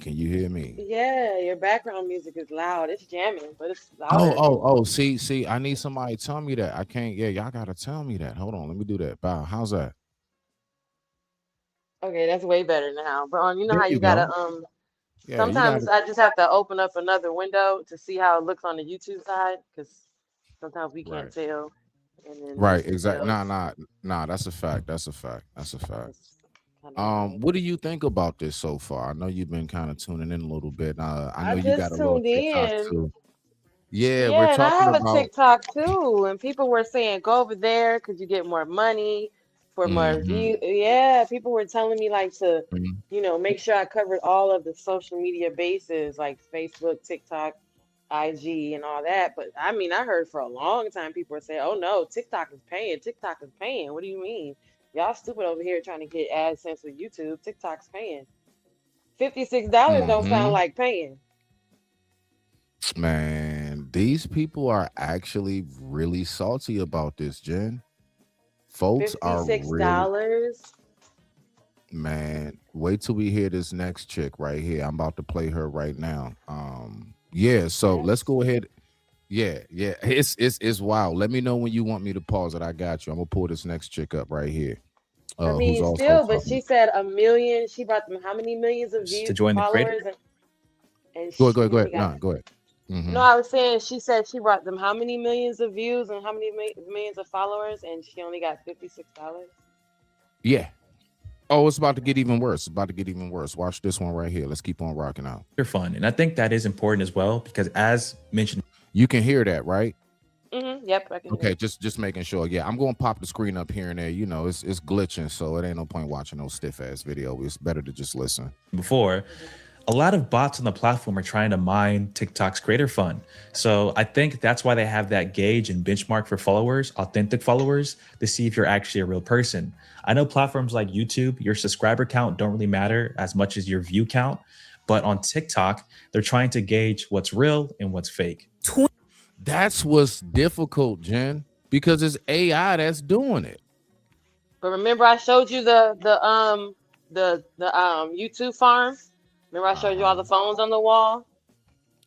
Yeah, your background music is loud. It's jamming, but it's loud. Oh. See. I need somebody to tell me that. I can't. Yeah, y'all gotta tell me that. Hold on, let me do that. Bow. How's that? Okay, that's way better now. But you know There how you you gotta go. Yeah, you sometimes gotta. I just have to open up another window to see how it looks on the YouTube side, because sometimes we can't Right. tell. And then Right. this Exactly. tells. Nah. That's a fact. That's a fact. It's kind of annoying. What do you think about this so far? I know you've been kind of tuning in a little bit. I know I you got just a little tuned TikTok in. too. Yeah, we're Yeah, and I talking have a about. TikTok too, and people were saying go over there because you get more money for more Mhm, view. Yeah, people were telling me like to, mhm. make sure I covered all of the social media bases like Facebook, TikTok, IG and all that. But I mean, I heard for a long time people were saying, "Oh no, TikTok is paying. TikTok is paying." What do you mean? Y'all stupid over here trying to get AdSense with YouTube. TikTok's paying. $56 don't sound like paying. Man, these people are actually really salty about this, Jen. Folks are really, $56. man. Wait till we hear this next chick right here. I'm about to play her right now. Yeah, so let's go ahead. Yeah, it's wild. Let me know when you want me to pause it. I got you. I'm gonna pull this next chick up right here. I Who's mean, also still, but talking. she said 1 million. She brought them how many millions of views, To join the creator. followers, and Go she ahead. only No, got. go ahead. Mhm. No, I was saying she said she brought them how many millions of views and how many millions of followers, and she only got $56. Yeah. Oh, it's about to get even worse. It's about to get even worse. Watch this one right here. Let's keep on rocking out. They're fun, and I think that is important as well because, as mentioned, you can hear that, right? Yep. I can Okay, hear. just making sure. Yeah, I'm gonna pop the screen up here and there. You know, it's glitching, so it ain't no point watching no stiff ass video. It's better to just listen. before, a lot of bots on the platform are trying to mine TikTok's creator fund. So I think that's why they have that gauge and benchmark for followers, authentic followers, to see if you're actually a real person. I know platforms like YouTube, your subscriber count don't really matter as much as your view count. But on TikTok, they're trying to gauge what's real and what's fake. That's what's difficult, Jen, because it's AI that's doing it. But remember, I showed you the YouTube farm. Remember, I showed you all the phones on the wall.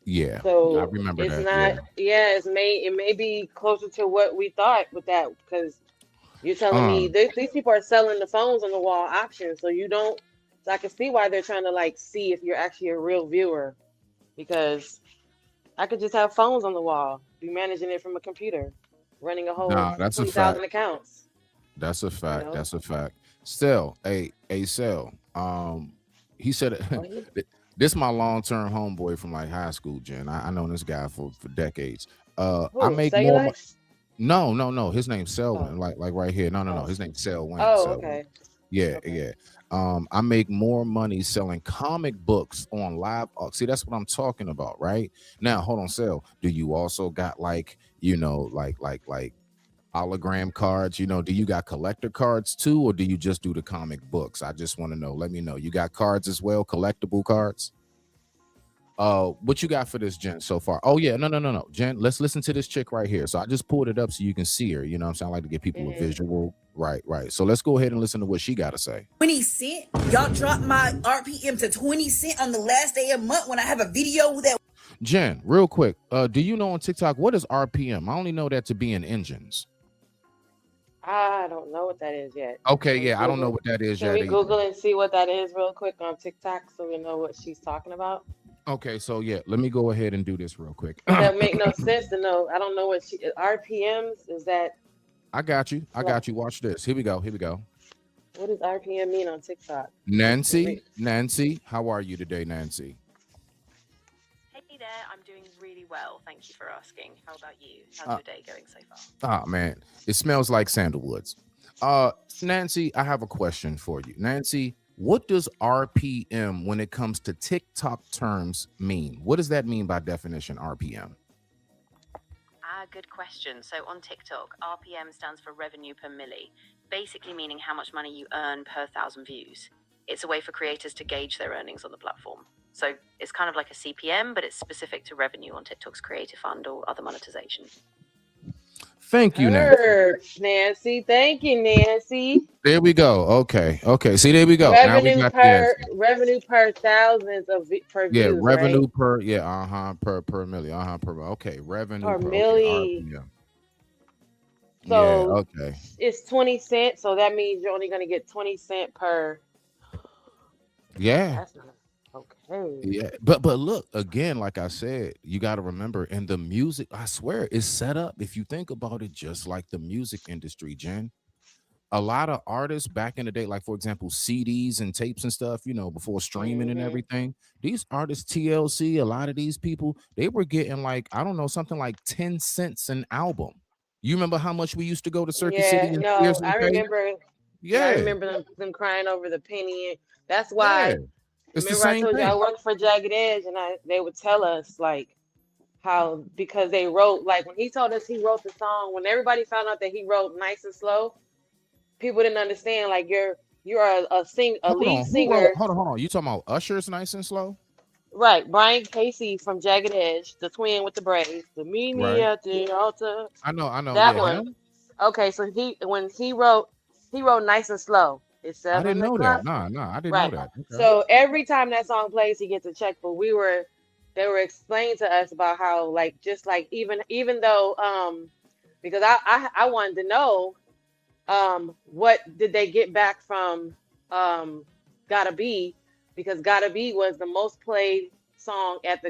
Yeah, So I remember it's that. not. Yeah. It may be closer to what we thought with that, because you're telling me Um, these people are selling the phones on the wall options, so you don't. So I can see why they're trying to like see if you're actually a real viewer, because I could just have phones on the wall, be managing it from a computer, running a whole nah, that's a 20,000 fact. accounts. That's a You fact. know. That's a fact. Still, Cell. He said this my long-term homeboy from like high school, Jen. I know this guy for decades. I Who? make more money. Cellulite? No. His name's Selwyn. Oh. Like right here. No. Oh. His name's Selwyn. Oh, Selwyn. okay. Yeah, Okay. yeah. I make more money selling comic books on live. See, that's what I'm talking about, right? Now, hold on, Sel. Do you also got like, like hologram cards? You know, do you got collector cards too, or do you just do the comic books? I just want to know. Let me know. You got cards as well, collectible cards? What you got for this, Jen, so far? Oh yeah, no, Jen, let's listen to this chick right here. So I just pulled it up so you can see her. You know what I'm saying? I like to give people a visual. Right. So let's go ahead and listen to what she got to say. 20 cent. Y'all dropped my RPM to 20 cent on the last day of the month when I have a video that. Jen, real quick, do you know on TikTok what is RPM? I only know that to be in engines. I don't know what that is yet. Okay, yeah, I don't know what that is Can yet. we either. Google and see what that is real quick on TikTok so we know what she's talking about? Okay, so yeah, let me go ahead and do this real quick. That make no sense to know. I don't know what RPMs is that. I got you. Watch this. Here we go. What does RPM mean on TikTok? Nancy, how are you today, Nancy? Hey there, I'm doing really well. Thank you for asking. How about you? How's your day going so far? Ah, man, it smells like sandalwoods. Nancy, I have a question for you. Nancy, what does RPM when it comes to TikTok terms mean? What does that mean by definition, RPM? Good question. So on TikTok, RPM stands for revenue per milli, basically meaning how much money you earn per 1,000 views. It's a way for creators to gauge their earnings on the platform. So it's kind of like a CPM, but it's specific to revenue on TikTok's creator fund or other monetization. Thank you, Nancy. Thank you, Nancy. There we go. Okay. See, there we go. Revenue now we got revenue per thousands of per yeah, views, revenue right? per per million. Per okay, revenue Or per milli. RPM. So yeah, okay. It's 20 cents, so that means you're only gonna get 20 cents per. Yeah. That's not okay. Yeah, but look again, like I said, you got to remember, in the music, I swear, it's set up. If you think about it, just like the music industry, Jen. A lot of artists back in the day, like for example, CDs and tapes and stuff, you know, before streaming and everything, these artists, TLC, a lot of these people, they were getting like, I don't know, something like 10 cents an album. You remember how much we used to go to Circuit City and Sears and I pay? remember. Yeah, I remember them crying over the penny. That's why. Yeah. It's the Remember, I same told you I thing. worked for Jagged Edge, and they would tell us like how because they wrote like when he told us he wrote the song, when everybody found out that he wrote Nice and Slow, people didn't understand like you're a Hold lead on, who wrote? singer. Hold on. You talking about Usher's Nice and Slow? Right, Brian Casey from Jagged Edge, the twin with the braids, the meet me Right. at the altar. I know. That Yeah, one. him. Okay, so when he wrote Nice and Slow. It's I didn't seven know that. o'clock. Nah, I didn't know Right. that. Okay. So every time that song plays, he gets a check. But they were explaining to us about how like just like even though because I wanted to know what did they get back from Gotta Be, because Gotta Be was the most played song at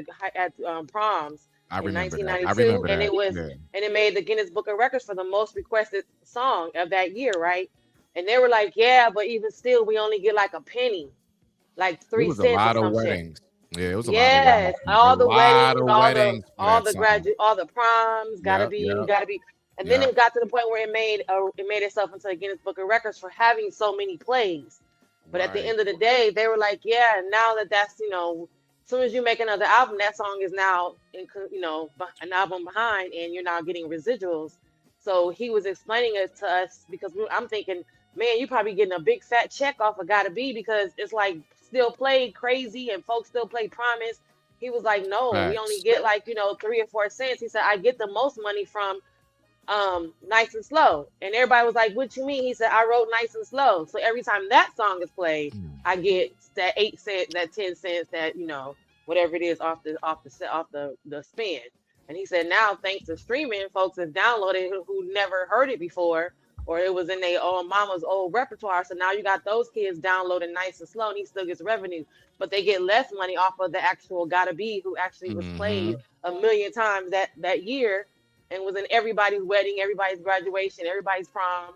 proms I in remember that. I 1992, remember and that. Yeah. it made the Guinness Book of Records for the most requested song of that year, right? And they were like, yeah, but even still, we only get like a penny, like It three was a cents or lot of some shit. weddings. Yeah, it was a lot of weddings. Yes, A all the lot weddings, of weddings for all that the song. all the proms, Yep, gotta be, and then yep. it got to the point where it made itself into the Guinness Book of Records for having so many plays. But at the Right. end of the day, they were like, yeah, now that's as soon as you make another album, that song is now an album behind, and you're now getting residuals. So he was explaining it to us because I'm thinking, man, you probably getting a big fat check off of Gotta Be because it's like still played crazy and folks still play Promise. He was like, no, we only Facts. get like 3 or 4 cents. He said, I get the most money from Nice and Slow. And everybody was like, what you mean? He said, I wrote Nice and Slow. So every time that song is played, I get that 8 cents, that 10 cents, that whatever it is off the spin. And he said now thanks to streaming, folks have downloaded who never heard it before, or it was in their old mama's old repertoire. So now you got those kids downloading Nice and Slow, and he still gets revenue, but they get less money off of the actual Gotta Be, who actually was played a million times that year and was in everybody's wedding, everybody's graduation, everybody's prom.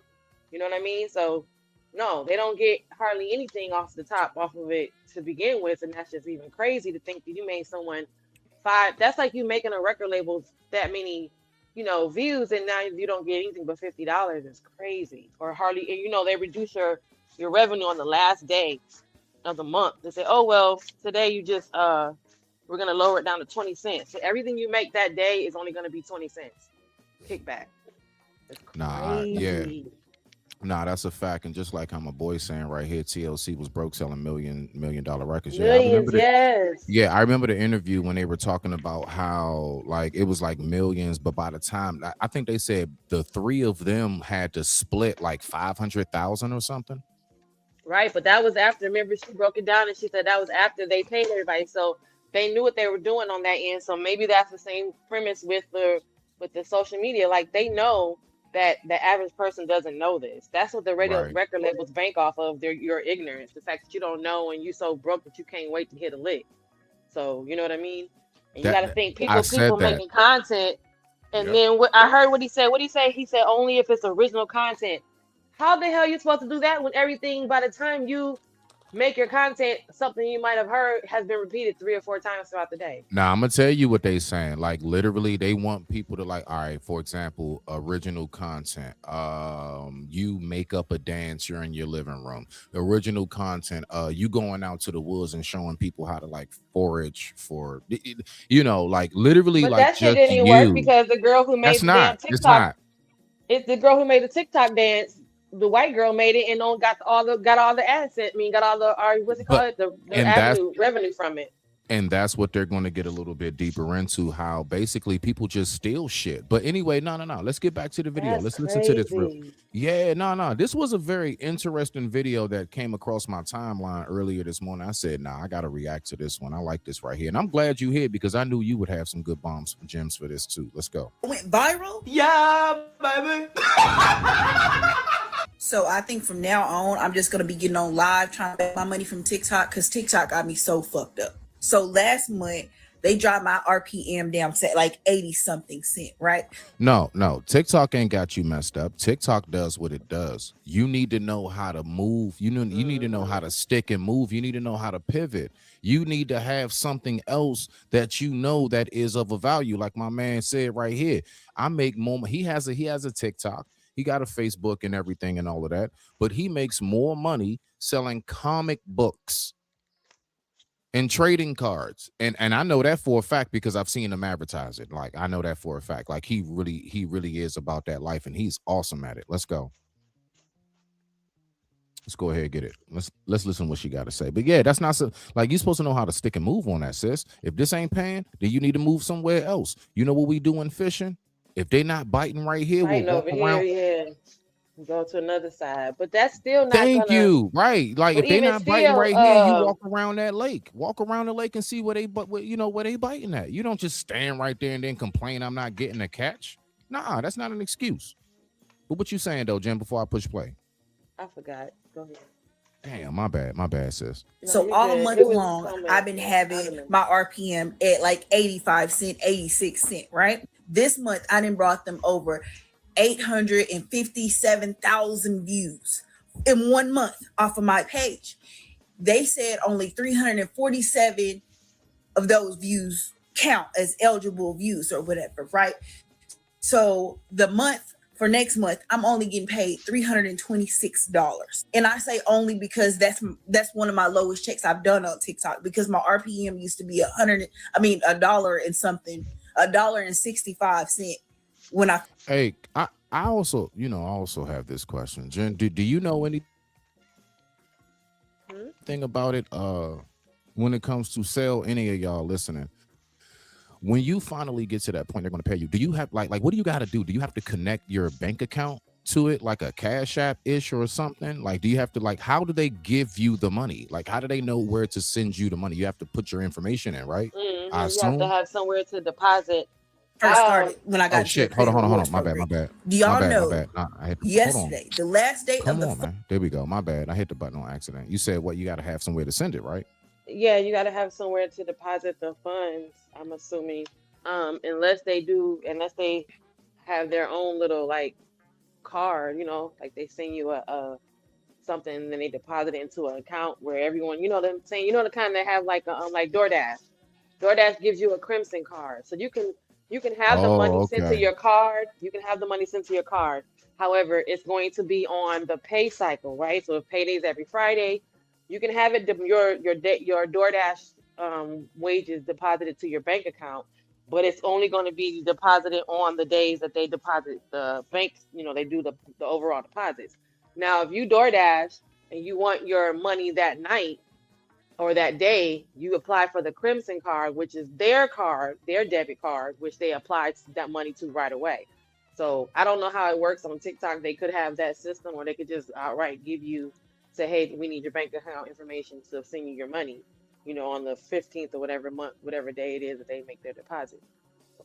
You know what I mean? So no, they don't get hardly anything off the top off of it to begin with, and that's just even crazy to think that you made someone five. That's like you making a record label that many, views, and now you don't get anything but $50. It's crazy, or hardly. And they reduce your revenue on the last day of the month. They say, oh well, today you just we're gonna lower it down to 20 cents. So everything you make that day is only gonna be 20 cents kickback. It's Yeah. crazy. Nah, that's a fact. And just like how my boy's saying right here, TLC was broke selling million dollar records. Yeah, I Millions, remember that. yes. Yeah, I remember the interview when they were talking about how like it was like millions, but by the time I think they said the three of them had to split like 500,000 or something. Right, but that was after. Remember, she broke it down and she said that was after they paid everybody, so they knew what they were doing on that end. So maybe that's the same premise with the social media. Like they know that the average person doesn't know this. That's what the Right. record labels bank off of. Your ignorance, the fact that you don't know and you so broke that you can't wait to hit a lick. So you know what I mean. And you got to That think I people said that. making content, and Yep. then I heard what he said. What he say? He said only if it's original content. How the hell are you supposed to do that when everything by the time you make your content, something you might have heard has been repeated 3 or 4 times throughout the day? Now I'm gonna tell you what they saying. Like literally, they want people to like. All right, for example, original content. You make up a dance. You're in your living room. Original content. You going out to the woods and showing people how to like forage for. Like literally, But like that shit just didn't even work you. because the girl who That's made the damn not. It's TikTok, not. it's the girl who made the TikTok dance. The white girl made it and got all the assets. Got all the what's it But called? The and that's revenue from it. what they're going to get a little bit deeper into, how basically people just steal shit. But anyway, no. Let's get back to the video. That's Let's listen to this real. crazy. Yeah, no. This was a very interesting video that came across my timeline earlier this morning. I said, I got to react to this one. I like this right here. And I'm glad you here because I knew you would have some good bombs, gems for this too. Let's go. Went viral. Yeah, baby. So I think from now on, I'm just gonna be getting on live trying to make my money from TikTok because TikTok got me so fucked up. So last month they dropped my RPM down to like 80 something cent, right? No. TikTok ain't got you messed up. TikTok does what it does. You need to know how to move. You need to know how to stick and move. You need to know how to pivot. You need to have something else that you know that is of a value. Like my man said right here, I make more. He has a TikTok. He got a Facebook and everything and all of that, but he makes more money selling comic books and trading cards. And I know that for a fact because I've seen him advertise it. Like I know that for a fact. Like he really is about that life, and he's awesome at it. Let's go. Let's go ahead and get it. Let's listen to what she got to say. But yeah, that's not so like you're supposed to know how to stick and move on that, sis. If this ain't paying, then you need to move somewhere else. You know what we do in fishing? If they not biting right here, we'll Fighting walk over around. here, yeah. Go to another side, but that's still not Thank gonna. you. Right. Like But if they even not biting still, right here, you walk around that lake. Walk around the lake and see where they where they biting at. You don't just stand right there and then complain I'm not getting a catch. Nah, that's not an excuse. But what you saying though, Jen, before I push play? I forgot. Go ahead. Damn, my bad, sis. So you're all good. month It was long, something I've been else. I having remember. my RPM at like 85 cent, 86 cent, right? This month, I done brought them over 857,000 views in 1 month off of my page. They said only 347 of those views count as eligible views or whatever, right? So the month for next month, I'm only getting paid $326. And I say only because that's one of my lowest checks I've done on TikTok because my RPM used to be $1 and something, $1.65 when I Hey, I also, I also have this question. Jen, do you know anything about it? When it comes to sell, any of y'all listening, when you finally get to that point, they're going to pay you. Do you have like what do you got to do? Do you have to connect your bank account to it, like a Cash App ish or something? Like, do you have to how do they give you the money? Like, how do they know where to send you the money? You have to put your information in, right? Mm-hmm. I You have to assume. have somewhere to deposit. first started when I got Oh shit! Hold on. My bad. Do y'all know? My bad. Nah, hold on. Yesterday, the last day Come of the on, man. There we go. My bad. I hit the button on accident. You said what? You got to have somewhere to send it, right? Yeah, you got to have somewhere to deposit the funds. I'm assuming, unless they have their own little like card, like they send you a something and then they deposit it into an account where everyone, them saying, the kind that have like like DoorDash. DoorDash gives you a Crimson card, so you can have the money Oh, sent to okay. your card. You can have the money sent to your card. However, it's going to be on the pay cycle, right? So if payday's every Friday, you can have it your DoorDash wages deposited to your bank account, but it's only going to be deposited on the days that they deposit the banks. They do the overall deposits. Now, if you DoorDash and you want your money that night or that day, you apply for the Crimson card, which is their card, their debit card, which they apply that money to right away. So I don't know how it works on TikTok. They could have that system, or they could just outright say, hey, we need your bank account information to send you your money, on the 15th or whatever month, whatever day it is that they make their deposit.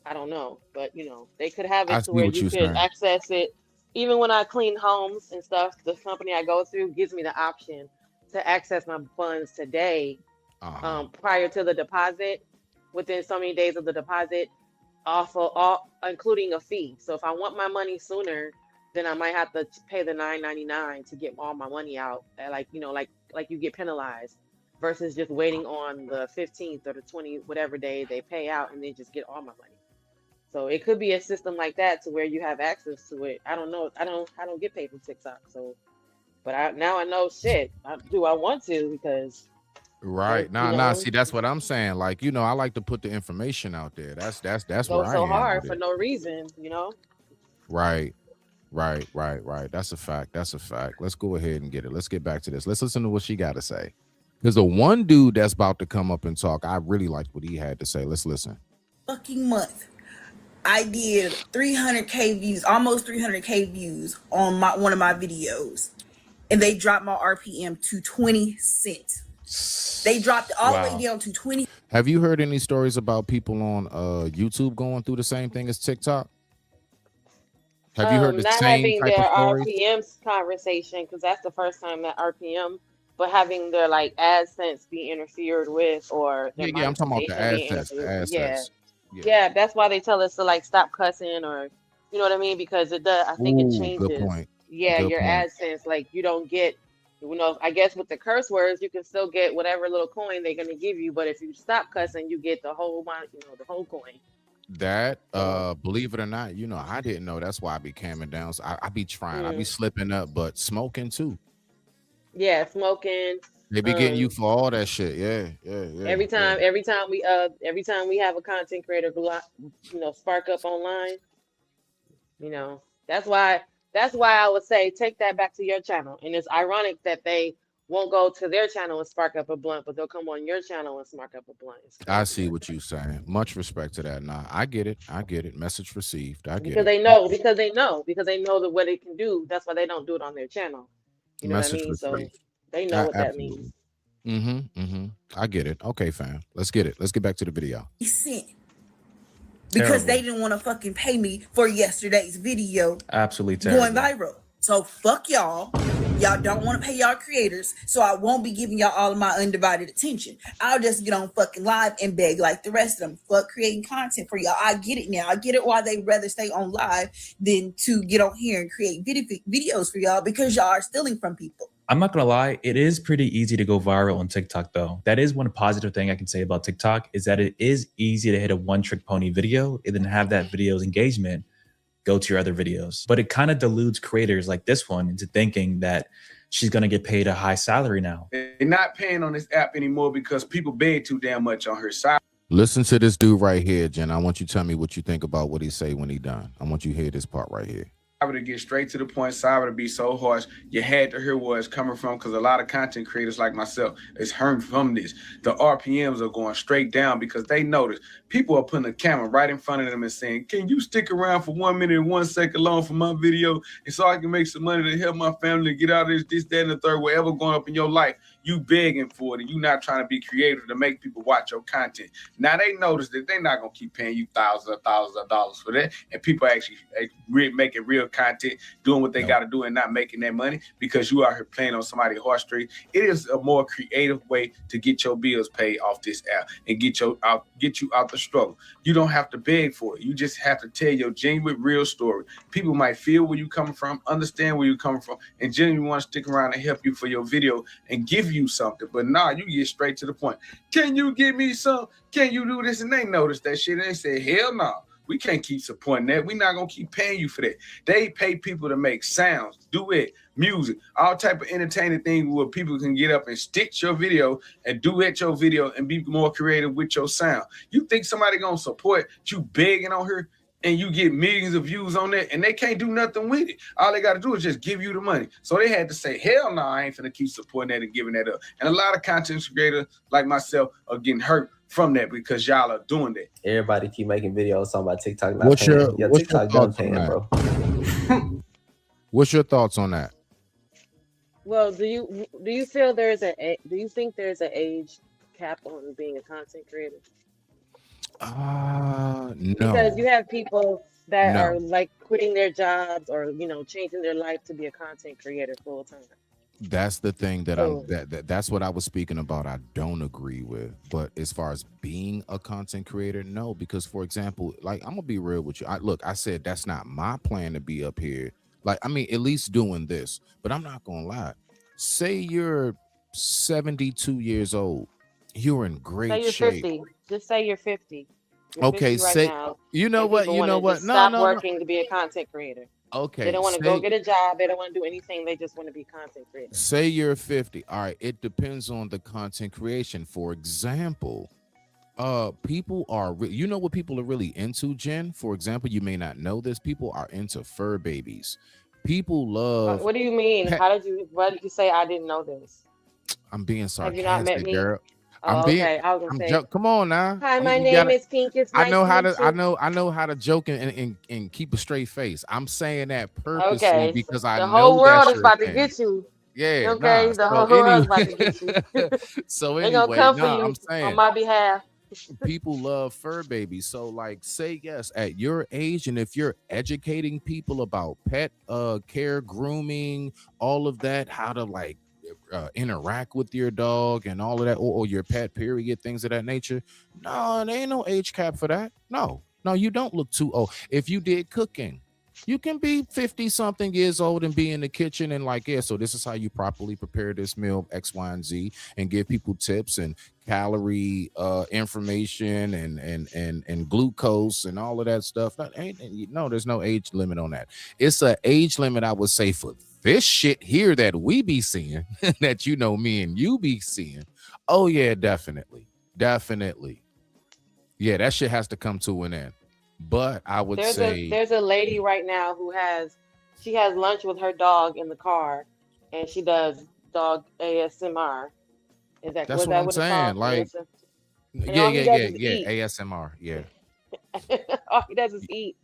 I don't know, but they could have I it to see where what you you're could saying. access it. Even when I clean homes and stuff, the company I go through gives me the option to access my funds today, prior to the deposit, within so many days of the deposit, off of all, including a fee. So if I want my money sooner, then I might have to pay the $9.99 to get all my money out. Like you get penalized versus just waiting on the 15th or the 20th, whatever day they pay out, and then just get all my money. So it could be a system like that to where you have access to it. I don't know. I don't get paid from TikTok. So, but now I know shit. Do I want to? Because Right. Nah. See, that's what I'm saying. Like, I like to put the information out there. That's go where I so am hard with for it. no reason. Right. That's a fact. Let's go ahead and get it. Let's get back to this. Let's listen to what she got to say. There's the one dude that's about to come up and talk. I really liked what he had to say. Let's listen. fucking month, I did 300K views, almost 300K views on one of my videos, and they dropped my RPM to 20 cents. They dropped it all the way down to 20. Have you heard any stories about people on YouTube going through the same thing as TikTok? Have you heard the Not same having type their of stories? RPMs conversation, because that's the first time that RPM, but having their like AdSense be interfered with, or their Yeah, I'm talking about the monetization being assets. The interfered with. assets. Yeah, that's why they tell us to like stop cussing, or you know what I mean, because it does. I think it Ooh, good changes. point. Yeah, Good your point. AdSense, like you don't get, I guess with the curse words, you can still get whatever little coin they're gonna give you, but if you stop cussing, you get the whole the whole coin. That believe it or not, I didn't know. That's why I be calming down. So I be trying. I be Mm. slipping up, but smoking too. Yeah, smoking, They be getting you for all that shit. Yeah. Every time we have a content creator spark up online, that's why I would say take that back to your channel. And it's ironic that they won't go to their channel and spark up a blunt, but they'll come on your channel and spark up a blunt. I see what you're saying. Much respect to that. Nah, I get it. Message received. I get Because it. they know that what it can do. That's why they don't do it on their channel. You know Message what I mean? So received. they know what that Absolutely. means. I get it. Okay, fam. Let's get it. Let's get back to the video. Because they didn't want to fucking pay me for yesterday's video Absolutely terrible. going viral. So fuck y'all. Y'all don't want to pay y'all creators, so I won't be giving y'all all of my undivided attention. I'll just get on fucking live and beg like the rest of them. Fuck creating content for y'all. I get it now. I get it why they rather stay on live than to get on here and create videos for y'all, because y'all are stealing from people. I'm not gonna lie, it is pretty easy to go viral on TikTok though. That is one positive thing I can say about TikTok, is that it is easy to hit a one-trick pony video and then have that video's engagement go to your other videos. But it kind of deludes creators like this one into thinking that she's gonna get paid a high salary now. They're not paying on this app anymore because people beg too damn much on her side. Listen to this dude right here, Jen. I want you to tell me what you think about what he say when he done. I want you to hear this part right here. To get straight to the point, sorry to be so harsh. You had to hear where it's coming from, because a lot of content creators like myself is heard from this. The RPMs are going straight down because they notice people are putting a camera right in front of them and saying, can you stick around for 1 minute and 1 second long for my video, and so I can make some money to help my family get out of this, that, and the third, whatever going up in your life. You begging for it, and you not trying to be creative to make people watch your content. Now they notice that they're not gonna keep paying you thousands of dollars for that, and people actually making real content, doing what they got to do, and not making that money because you out here playing on somebody's heartstrings. It is a more creative way to get your bills paid off this app and get you out the struggle. You don't have to beg for it. You just have to tell your genuine, real story. People might feel where you coming from, understand where you coming from, and genuinely want to stick around and help you for your video and give you something. But nah, you get straight to the point. Can you give me some? Can you do this? And they notice that shit and they say, hell no. We can't keep supporting that. We're not gonna keep paying you for that. They pay people to make sounds, duet, music, all type of entertaining things where people can get up and stitch your video and duet your video and be more creative with your sound. You think somebody gonna support you begging on her and you get millions of views on that and they can't do nothing with it? All they gotta do is just give you the money. So they had to say, hell no, I ain't finna keep supporting that and giving that up. And a lot of content creators like myself are getting hurt from that because y'all are doing that. Everybody keep making videos talking about TikTok not What's paying. your TikTok done thoughts on paying, that? bro. What's your thoughts on that? Well, do you feel do you think there's an age cap on being a content creator? No. Because you have people that No. are like quitting their jobs or changing their life to be a content creator full time. That's the thing that that's what I was speaking about. I don't agree with. But as far as being a content creator, no, because for example, like I'm gonna be real with you. I said that's not my plan to be up here. Like, I mean, at least doing this, but I'm not gonna lie. Say you're 72 years old, you're in great Say you're shape. 50. Just say you're 50. You're Okay, 50 right say now, you know and what, people you know wanna what? just No, stop no, no. working to be a content creator. Okay, They don't want to go get a job. They don't want to do anything. They just want to be content creators. say you're 50. All right, it depends on the content creation. For example, people are you know what people are really into, Jen? For example, you may not know this, people are into fur babies. People love What do you mean? pet- Why did you say I didn't know this? I'm being Have you not met sarcastic, me? girl. Oh, I'm being okay. I was gonna say, come on now. hi, my You name gotta- is Pink. It's I nice know to how meet to you. I know how to joke and keep a straight face. I'm saying that purposely Okay, because I the know whole world that's is your about to thing. get you. Yeah, Okay, nah. the So whole world's about to get you. so They're gonna anyway, come for nah, I'm you on saying my behalf. people love fur babies. So like say yes at your age, and if you're educating people about pet care, grooming, all of that, how to like interact with your dog and all of that, or your pet, period, things of that nature. No, there ain't no age cap for that. No, you don't look too old. If you did cooking, you can be 50 something years old and be in the kitchen and like, yeah, so this is how you properly prepare this meal, X, Y, and Z, and give people tips and calorie information and glucose and all of that stuff. No, there's no age limit on that. It's an age limit, I would say, for this shit here that we be seeing, that me and you be seeing. Oh yeah, definitely. Yeah, that shit has to come to an end. But I would say There's a lady right now who she has lunch with her dog in the car, and she does dog ASMR. that's Was what that I'm what it's saying. called? Like, And all he does is yeah. eat. ASMR, yeah. All he does is eat.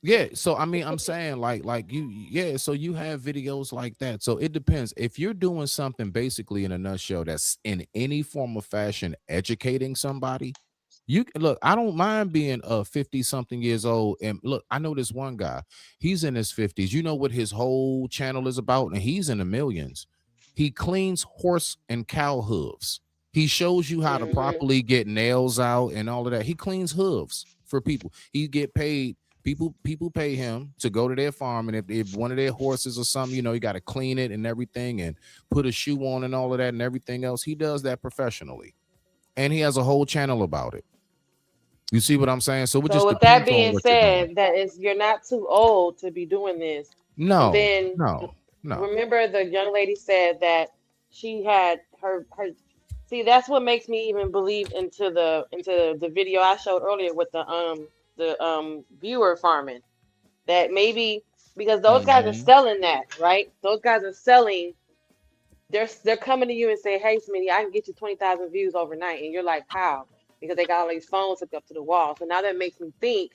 Yeah, so I mean, I'm saying like you, yeah. So you have videos like that. So it depends. If you're doing something basically in a nutshell that's in any form of fashion educating somebody, look. I don't mind being 50 something years old. And look, I know this one guy. He's in his 50s. You know what his whole channel is about, and he's in the millions. He cleans horse and cow hooves. He shows you how to properly get nails out and all of that. He cleans hooves for people. He get paid. People pay him to go to their farm, and if one of their horses or something, you got to clean it and everything and put a shoe on and all of that and everything else. He does that professionally, and he has a whole channel about it. You see what I'm saying? So it So just with that depends on being what you're doing. said, you're not too old to be doing this. And No, then no. remember the young lady said that she had her see, that's what makes me even believe into the video I showed earlier with the viewer farming. That maybe because those guys are selling that, right? Those guys are selling. They're coming to you and say, "Hey, Smitty, I can get you 20,000 views overnight," and you're like, "How?" Because they got all these phones hooked up to the wall. So now that makes me think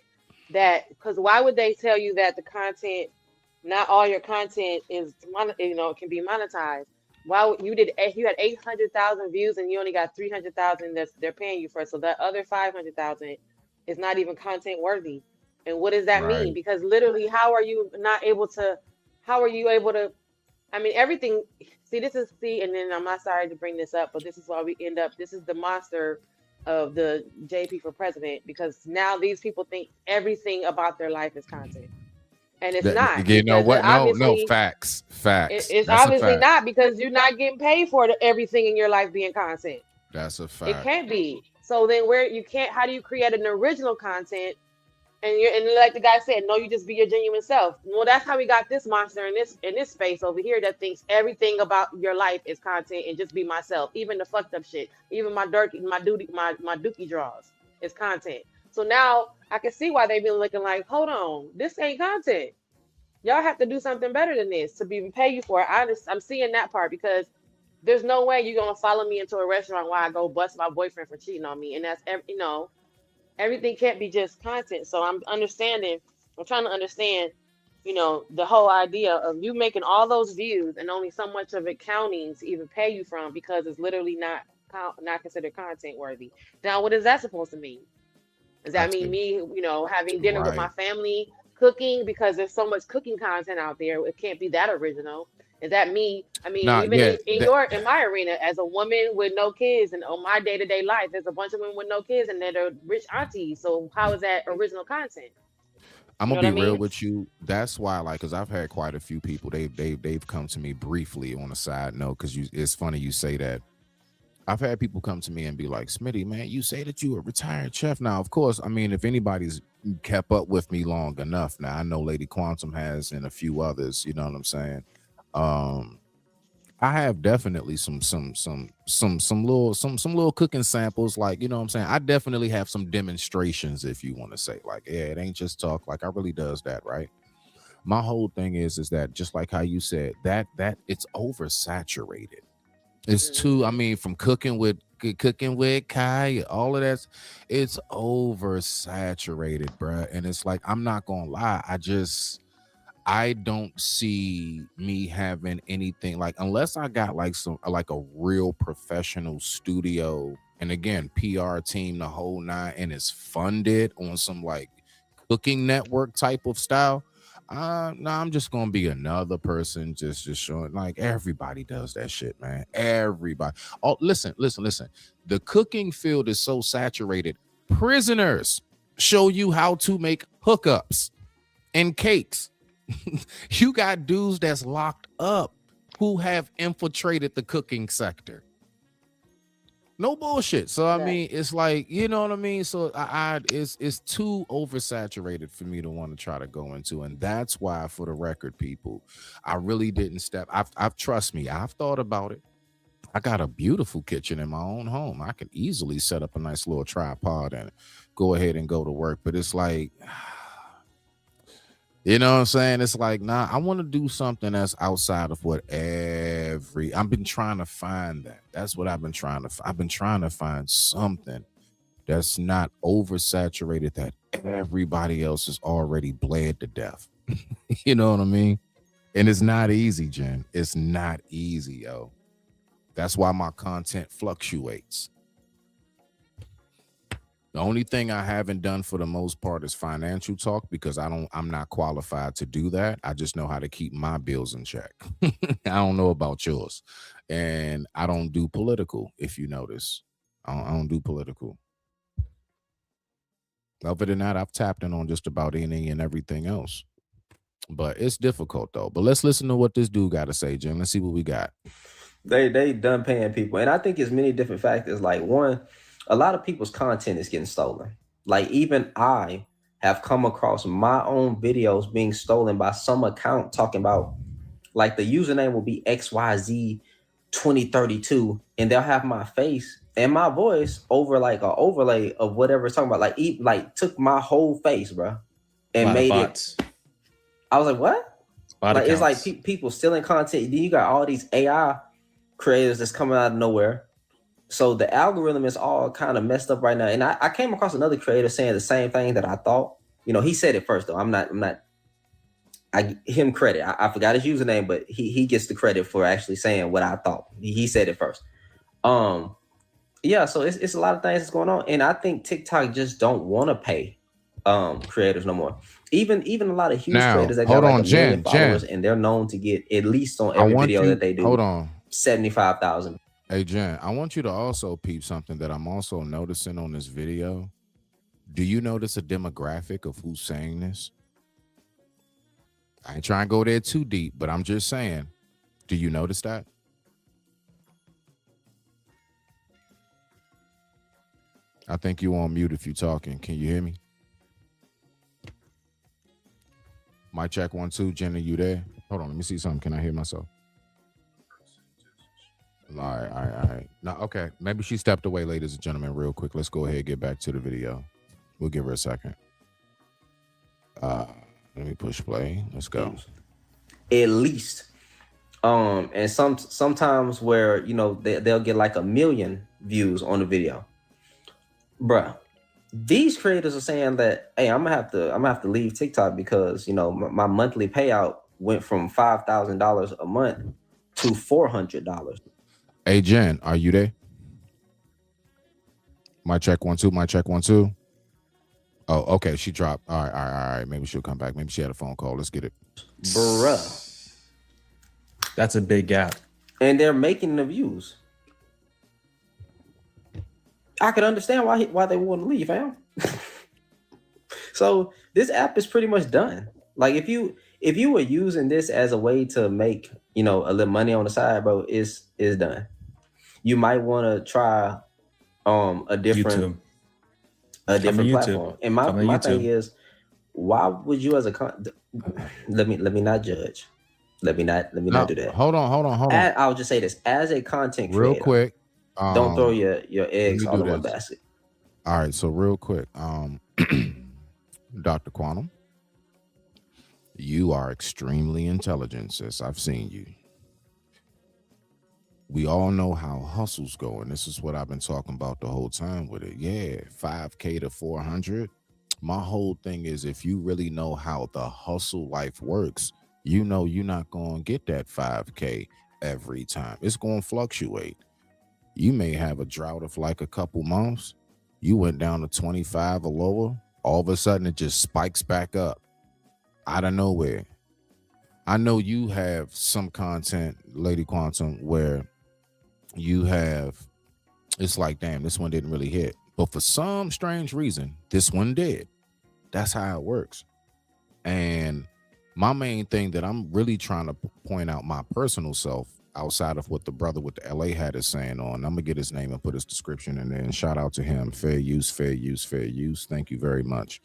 that because why would they tell you that the content, not all your content is can be monetized? Why you had 800,000 views and you only got 300,000 that they're paying you for? So that other 500,000 is not even content worthy. And what does that mean? Right. Because literally, how are you able to? I mean, everything. And then I'm not sorry to bring this up, but this is why we end up. This is the monster of the JP for president because now these people think everything about their life is content, and it's not You know because what? No, obviously facts. it's That's a obviously fact. not because you're not getting paid for everything in your life being content. That's a It fact. can't be. So then, where you can't? How do you create an original content? And like the guy said, no, you just be your genuine self. Well, that's how we got this monster in this space over here that thinks everything about your life is content and just be myself. Even the fucked up shit, even my dookie draws is content. So now I can see why they've been looking like, hold on, this ain't content. Y'all have to do something better than this to be pay you for it. I'm seeing that part because there's no way you're gonna follow me into a restaurant while I go bust my boyfriend for cheating on me, and that's everything can't be just content. So I'm trying to understand, the whole idea of you making all those views and only so much of it counting to even pay you from because it's literally not considered content worthy. Now, what is that supposed to mean? Does that mean me, having dinner with my Right. family, cooking because there's so much cooking content out there? It can't be that original. Is that me? I mean, Nah, even yeah. in my arena, as a woman with no kids, and on my day-to-day life, there's a bunch of women with no kids, and they're rich aunties. So how is that original content? I'm You gonna know what I be real mean? with you. That's why, like, because I've had quite a few people. They've come to me briefly on a side note. Because it's funny you say that. I've had people come to me and be like, Smitty, man, you say that you a retired chef. Now, of course, I mean, if anybody's kept up with me long enough, now I know Lady Quantum has and a few others, you know what I'm saying? I have definitely some little cooking samples, like, you know what I'm saying? I definitely have some demonstrations, if you want to say, like, yeah, it ain't just talk, like I really does that, right? My whole thing is that just like how you said, that it's oversaturated. It's too, I mean, from cooking with Kai, all of that, it's oversaturated, bruh. And it's like, I'm not gonna lie, I don't see me having anything like, unless I got like a real professional studio, and again, PR team, the whole nine, and it's funded on some like cooking network type of style. No, I'm just gonna be another person just showing, like, everybody does that shit, man. Everybody. Oh, listen. The cooking field is so saturated. Prisoners show you how to make hookups and cakes. You got dudes that's locked up who have infiltrated the cooking sector. No bullshit. So I Right. mean, it's like, you know what I mean. So it's too oversaturated for me to want to try to go into, and that's why, for the record, people, I really didn't step. I've trust me, I've thought about it. I got a beautiful kitchen in my own home. I can easily set up a nice little tripod and go ahead and go to work. But it's like, you know what I'm saying? It's like, nah, I want to do something that's outside of what I've been trying to find that. That's what I've been trying to I've been trying to find something that's not oversaturated, that everybody else is already bled to death. You know what I mean? And it's not easy, Jen. It's not easy, yo. That's why my content fluctuates. The only thing I haven't done for the most part is financial talk, because I'm not qualified to do that. I just know how to keep my bills in check. I don't know about yours. And I don't do political, if you notice. I don't do political. Other than that, I've tapped in on just about any and everything else. But it's difficult though. But let's listen to what this dude got to say, Jim. Let's see what we got. They done paying people, and I think it's many different factors. Like, one, a lot of people's content is getting stolen. Like, even I have come across my own videos being stolen by some account talking about, like, the username will be XYZ 2032, and they'll have my face and my voice over like an overlay of whatever it's talking about. Like took my whole face, bro, and made it. I was like, what? Like, it's like people stealing content. Then you got all these AI creators that's coming out of nowhere. So the algorithm is all kind of messed up right now. And I came across another creator saying the same thing that I thought. You know, he said it first though. I give him credit. I forgot his username, but he gets the credit for actually saying what I thought. He said it first. Yeah, so it's a lot of things that's going on. And I think TikTok just don't want to pay creators no more. Even a lot of huge creators that got like a million followers, and they're known to get, at least on every video that they do, 75,000. Hey, Jen, I want you to also peep something that I'm also noticing on this video. Do you notice a demographic of who's saying this? I ain't trying to go there too deep, but I'm just saying, do you notice that? I think you on mute if you're talking. Can you hear me? Mic check 1 2. Jen, are you there? Hold on, let me see something. Can I hear myself? All right. Now, okay. Maybe she stepped away, ladies and gentlemen, real quick. Let's go ahead and get back to the video. We'll give her a second. Let me push play. Let's go. At least. And sometimes where, you know, they'll get like 1 million views on the video. Bruh, these creators are saying that, hey, I'm gonna have to leave TikTok because, you know, my monthly payout went from $5,000 a month to $400. Hey, Jen, are you there? Mic check 1 2. Mic check 1 2. Oh, okay. She dropped. All right. Maybe she'll come back. Maybe she had a phone call. Let's get it. Bruh. That's a big gap. And they're making the views. I could understand why they want to leave, fam. So this app is pretty much done. Like, if you were using this as a way to make, you know, a little money on the side, bro, it's done. You might want to try a different platform. And my thing is, why would you as a let me not judge. Let me not do that. Hold on. I'll just say this, as a content creator, real quick. Don't throw your eggs all in one basket. All right, so real quick, Dr. Quantum, you are extremely intelligent, sis. I've seen you. We all know how hustles go, and this is what I've been talking about the whole time with it. Yeah, 5K to 400. My whole thing is, if you really know how the hustle life works, you know you're not going to get that 5K every time. It's going to fluctuate. You may have a drought of like a couple months. You went down to 25 or lower. All of a sudden, it just spikes back up out of nowhere. I know you have some content, Lady Quantum, where you have, it's like, damn, this one didn't really hit. But for some strange reason, this one did. That's how it works. And my main thing that I'm really trying to point out my personal self outside of what the brother with the LA hat is saying on. I'm gonna get his name and put his description in there. And shout out to him. Fair use, fair use, fair use. Thank you very much.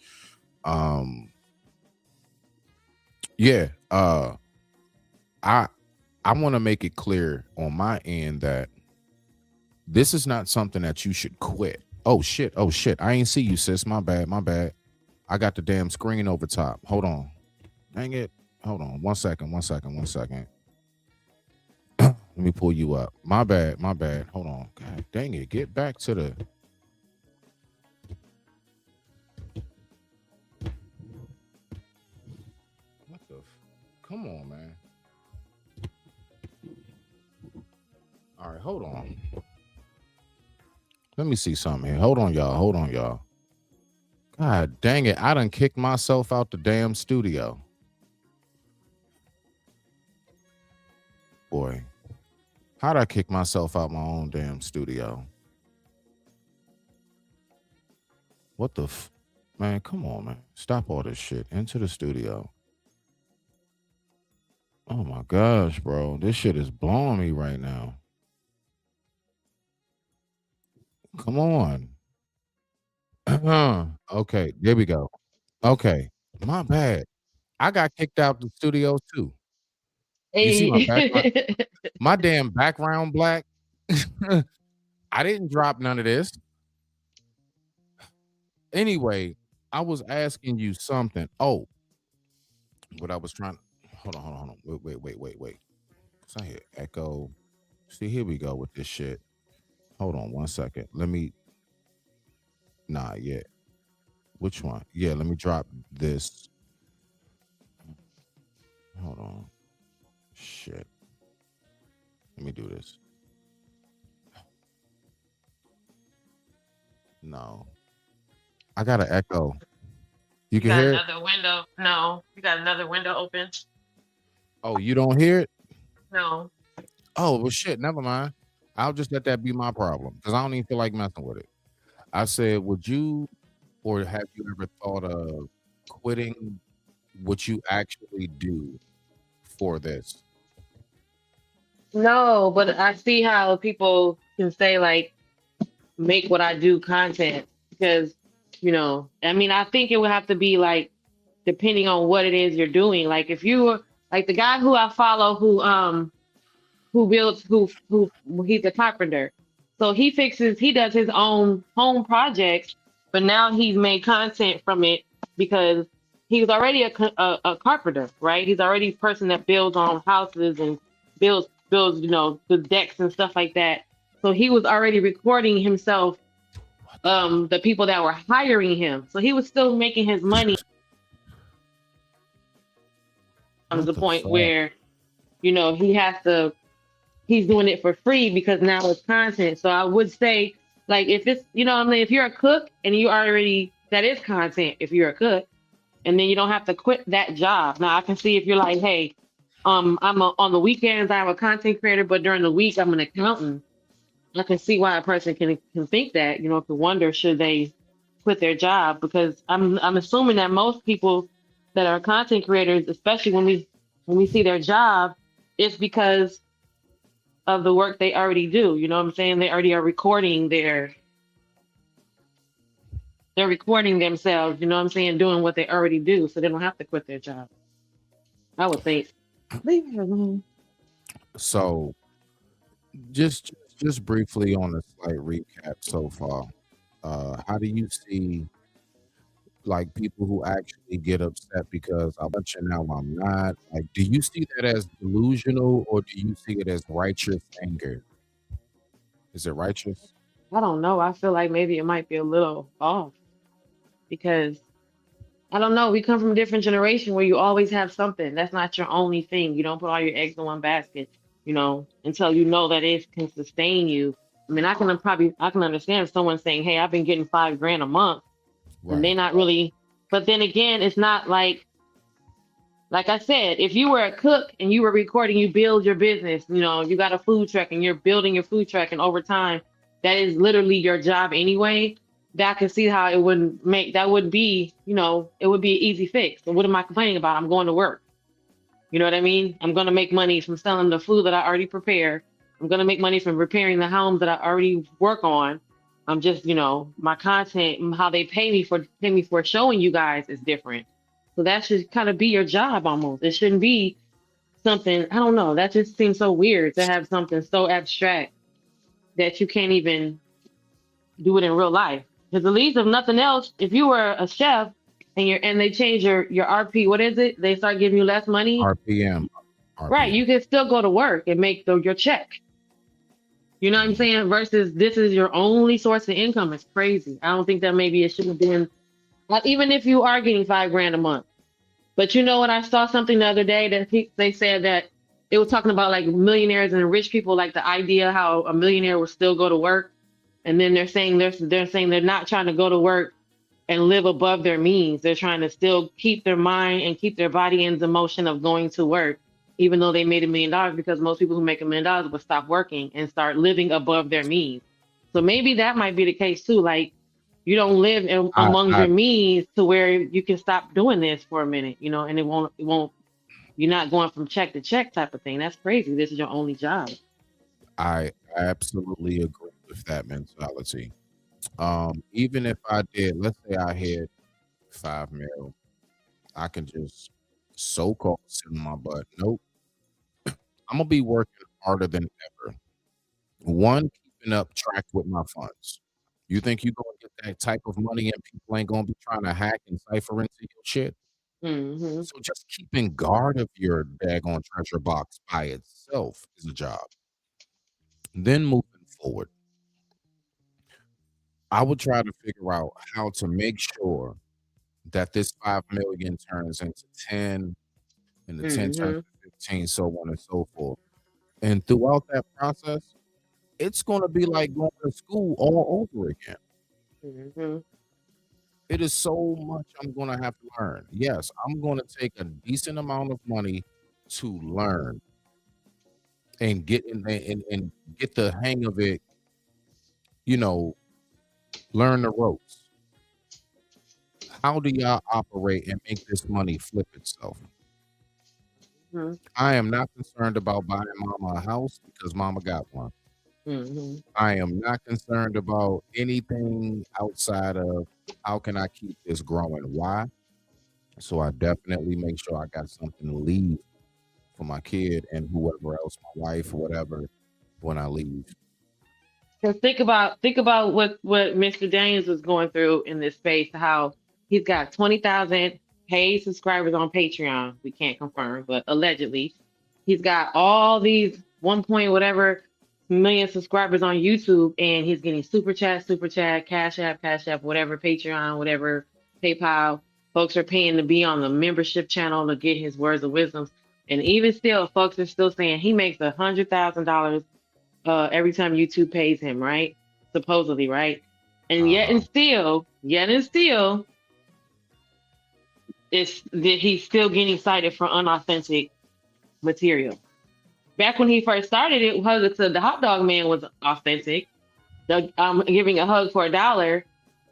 Yeah. I want to make it clear on my end that this is not something that you should quit. Oh shit. I ain't see you, sis. My bad. I got the damn screen over top. Hold on. Dang it. Hold on. One second. Let me pull you up. My bad. Hold on. God dang it. Get back to the. What the? Come on, man. All right, hold on. Let me see something here. Hold on, y'all. God dang it. I done kicked myself out the damn studio. Boy. How'd I kick myself out my own damn studio? What the man, come on, man. Stop all this shit. Into the studio. Oh my gosh, bro. This shit is blowing me right now. Come on. Okay, there we go. Okay. My bad. I got kicked out the studio too. You see my background? My damn background black. I didn't drop none of this. Anyway, I was asking you something. Oh, what I was trying. Hold on. Wait. Cause I hear echo. See, here we go with this shit. Hold on 1 second. Let me. Nah, yeah. Which one? Yeah, let me drop this. Hold on. Shit. Let me do this. No. I got an echo. You can got hear it? another window. No, you got another window open. Oh, you don't hear it? No. Oh, well, shit. Never mind. I'll just let that be my problem because I don't even feel like messing with it. I said, would you or have you ever thought of quitting what you actually do for this? No, but I see how people can say like make what I do content because I mean I think it would have to be like depending on what it is you're doing. Like if you were like the guy who I follow who builds who he's a carpenter. So he does his own home projects, but now he's made content from it because he was already a carpenter, right? He's already a person that builds on houses and builds the decks and stuff like that. So he was already recording himself, the people that were hiring him. So he was still making his money. Comes the point where he's doing it for free because now it's content. So I would say, like, if it's, if you're a cook and that is content if you're a cook, and then you don't have to quit that job. Now I can see if you're like, hey, on the weekends, I'm a content creator, but during the week, I'm an accountant. I can see why a person can think that, to wonder, should they quit their job? Because I'm assuming that most people that are content creators, especially when we see their job, it's because of the work they already do. You know what I'm saying? They already are recording they're recording themselves, you know what I'm saying, doing what they already do, so they don't have to quit their job. I would think. Leave it alone. So just briefly on a slight recap so far, how do you see like people who actually get upset because I'm watching now I'm not? Like, do you see that as delusional or do you see it as righteous anger? Is it righteous? I don't know. I feel like maybe it might be a little off because I don't know. We come from a different generation where you always have something. That's not your only thing. You don't put all your eggs in one basket, until you know that it can sustain you. I mean, I can understand someone saying, hey, I've been getting $5,000 a month. Right. And they're not really, but then again, it's not like I said, if you were a cook and you were recording, you build your business, you got a food truck and you're building your food truck, and over time, that is literally your job anyway. That I can see how it wouldn't be, it would be an easy fix. So what am I complaining about? I'm going to work. You know what I mean? I'm gonna make money from selling the food that I already prepare. I'm gonna make money from repairing the homes that I already work on. I'm just, my content and how they pay me for showing you guys is different. So that should kind of be your job almost. It shouldn't be something, I don't know. That just seems so weird to have something so abstract that you can't even do it in real life. Because at least if nothing else, if you were a chef and they change your RP, what is it? They start giving you less money. RPM. Right, you can still go to work and make your check. You know what I'm saying? Versus this is your only source of income. It's crazy. I don't think that maybe it should have been like even if you are getting $5,000 a month. But you know what? I saw something the other day that they said that it was talking about like millionaires and rich people, like the idea how a millionaire would still go to work, and then they're saying they're not trying to go to work and live above their means. They're trying to still keep their mind and keep their body in the motion of going to work, even though they made $1 million, because most people who make $1 million would stop working and start living above their means. So maybe that might be the case too. Like you don't live among I your means to where you can stop doing this for a minute, and it won't, you're not going from check to check type of thing. That's crazy. This is your only job. I absolutely agree with that mentality. Even if I did, let's say I hit 5 mil, I can just so-called sit in my butt. Nope. I'm gonna be working harder than ever. One, keeping up track with my funds. You think you're gonna get that type of money and people ain't gonna be trying to hack and cipher into your shit? Mm-hmm. So just keeping guard of your daggone treasure box by itself is a job. Then moving forward, I would try to figure out how to make sure that this 5 million turns into 10 and the 10 turns Mm-hmm. to 15, so on and so forth. And throughout that process, it's going to be like going to school all over again. Mm-hmm. It is so much I'm going to have to learn. Yes, I'm going to take a decent amount of money to learn and get and get the hang of it, you know, learn the ropes. How do y'all operate and make this money flip itself? Mm-hmm. I am not concerned about buying mama a house because mama got one. Mm-hmm. I am not concerned about anything outside of how can I keep this growing? Why? So I definitely make sure I got something to leave for my kid and whoever else, my wife, whatever, when I leave. Because think about what Mr. Daniels was going through in this space, how he's got 20,000 paid subscribers on Patreon. We can't confirm, but allegedly, he's got all these 1 point whatever million subscribers on YouTube, and he's getting super chat, Cash App, whatever, Patreon, whatever, PayPal. Folks are paying to be on the membership channel to get his words of wisdom. And even still, folks are still saying he makes $100,000 every time YouTube pays him, right? Supposedly, right? And yet and still, it's that he's still getting cited for unauthentic material. Back when he first started it, Hug to the Hot Dog Man was authentic. The giving a hug for $1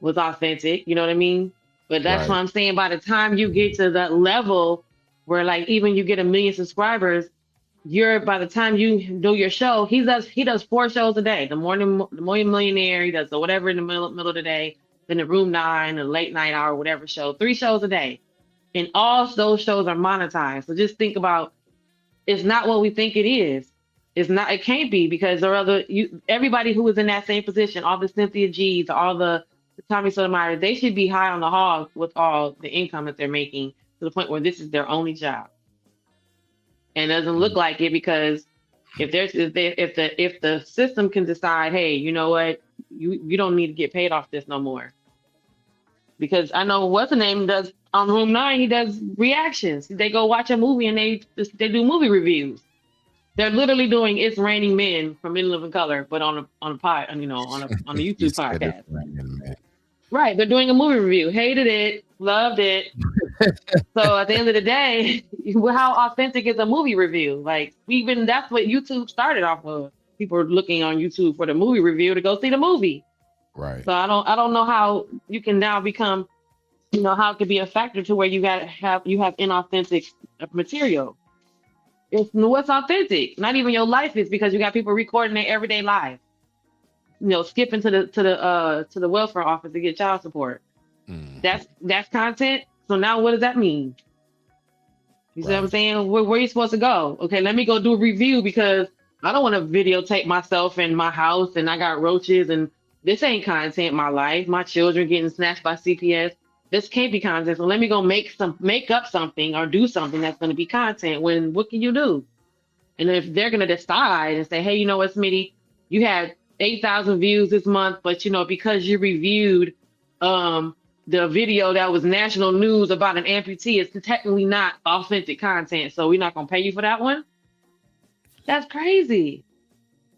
was authentic. You know what I mean? But that's what Right. I'm saying. By the time you get to that level where like even you get 1 million subscribers, by the time you do your show, he does 4 shows a day. The morning millionaire, he does the whatever in the middle of the day, then the room 9, the late night hour, whatever show, 3 shows a day. And all those shows are monetized. So just think about, it's not what we think it is. It's not, it can't be, because there are everybody who is in that same position, all the Cynthia G's, all the Tommy Sotomayor, they should be high on the hog with all the income that they're making, to the point where this is their only job. And it doesn't look like it, because if the system can decide, hey, you know what, you don't need to get paid off this no more. Because I know what's the name does on Room 9, he does reactions. They go watch a movie and they do movie reviews. They're literally doing It's Raining Men from In Living Color, but on a You YouTube said it's podcast. raining, man. Right, they're doing a movie review. Hated it, loved it. So at the end of the day, how authentic is a movie review? Like, even that's what YouTube started off of. People are looking on YouTube for the movie review to go see the movie. Right. So I don't know how you can now become, how it could be a factor to where you have inauthentic material. It's what's authentic. Not even your life is, because you got people recording their everyday life. Skipping to the welfare office to get child support. That's content. So now what does that mean? You see what I'm saying? Where are you supposed to go? Okay, let me go do a review because I don't want to videotape myself in my house and I got roaches and this ain't content. My life, my children getting snatched by CPS. This can't be content. So let me go make up something or do something that's going to be content. When what can you do? And if they're going to decide and say, hey, you know what, Smitty, you had 8,000 views this month, but because you reviewed the video that was national news about an amputee, it's technically not authentic content, so we're not going to pay you for that one. That's crazy.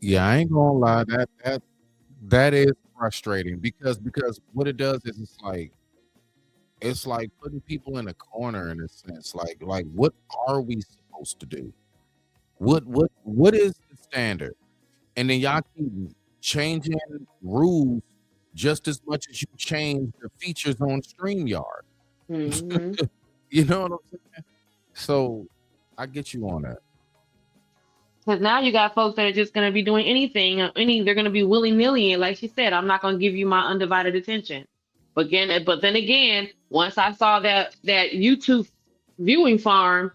Yeah, I ain't gonna lie, that is frustrating because what it does is it's like putting people in a corner in a sense. Like what are we supposed to do? What is the standard? And then y'all keep changing rules just as much as you change the features on StreamYard. Mm-hmm. You know what I'm saying? So I get you on that. Because now you got folks that are just going to be doing anything, they're going to be willy-nilly. And like she said, I'm not going to give you my undivided attention. But then again, once I saw that YouTube viewing farm,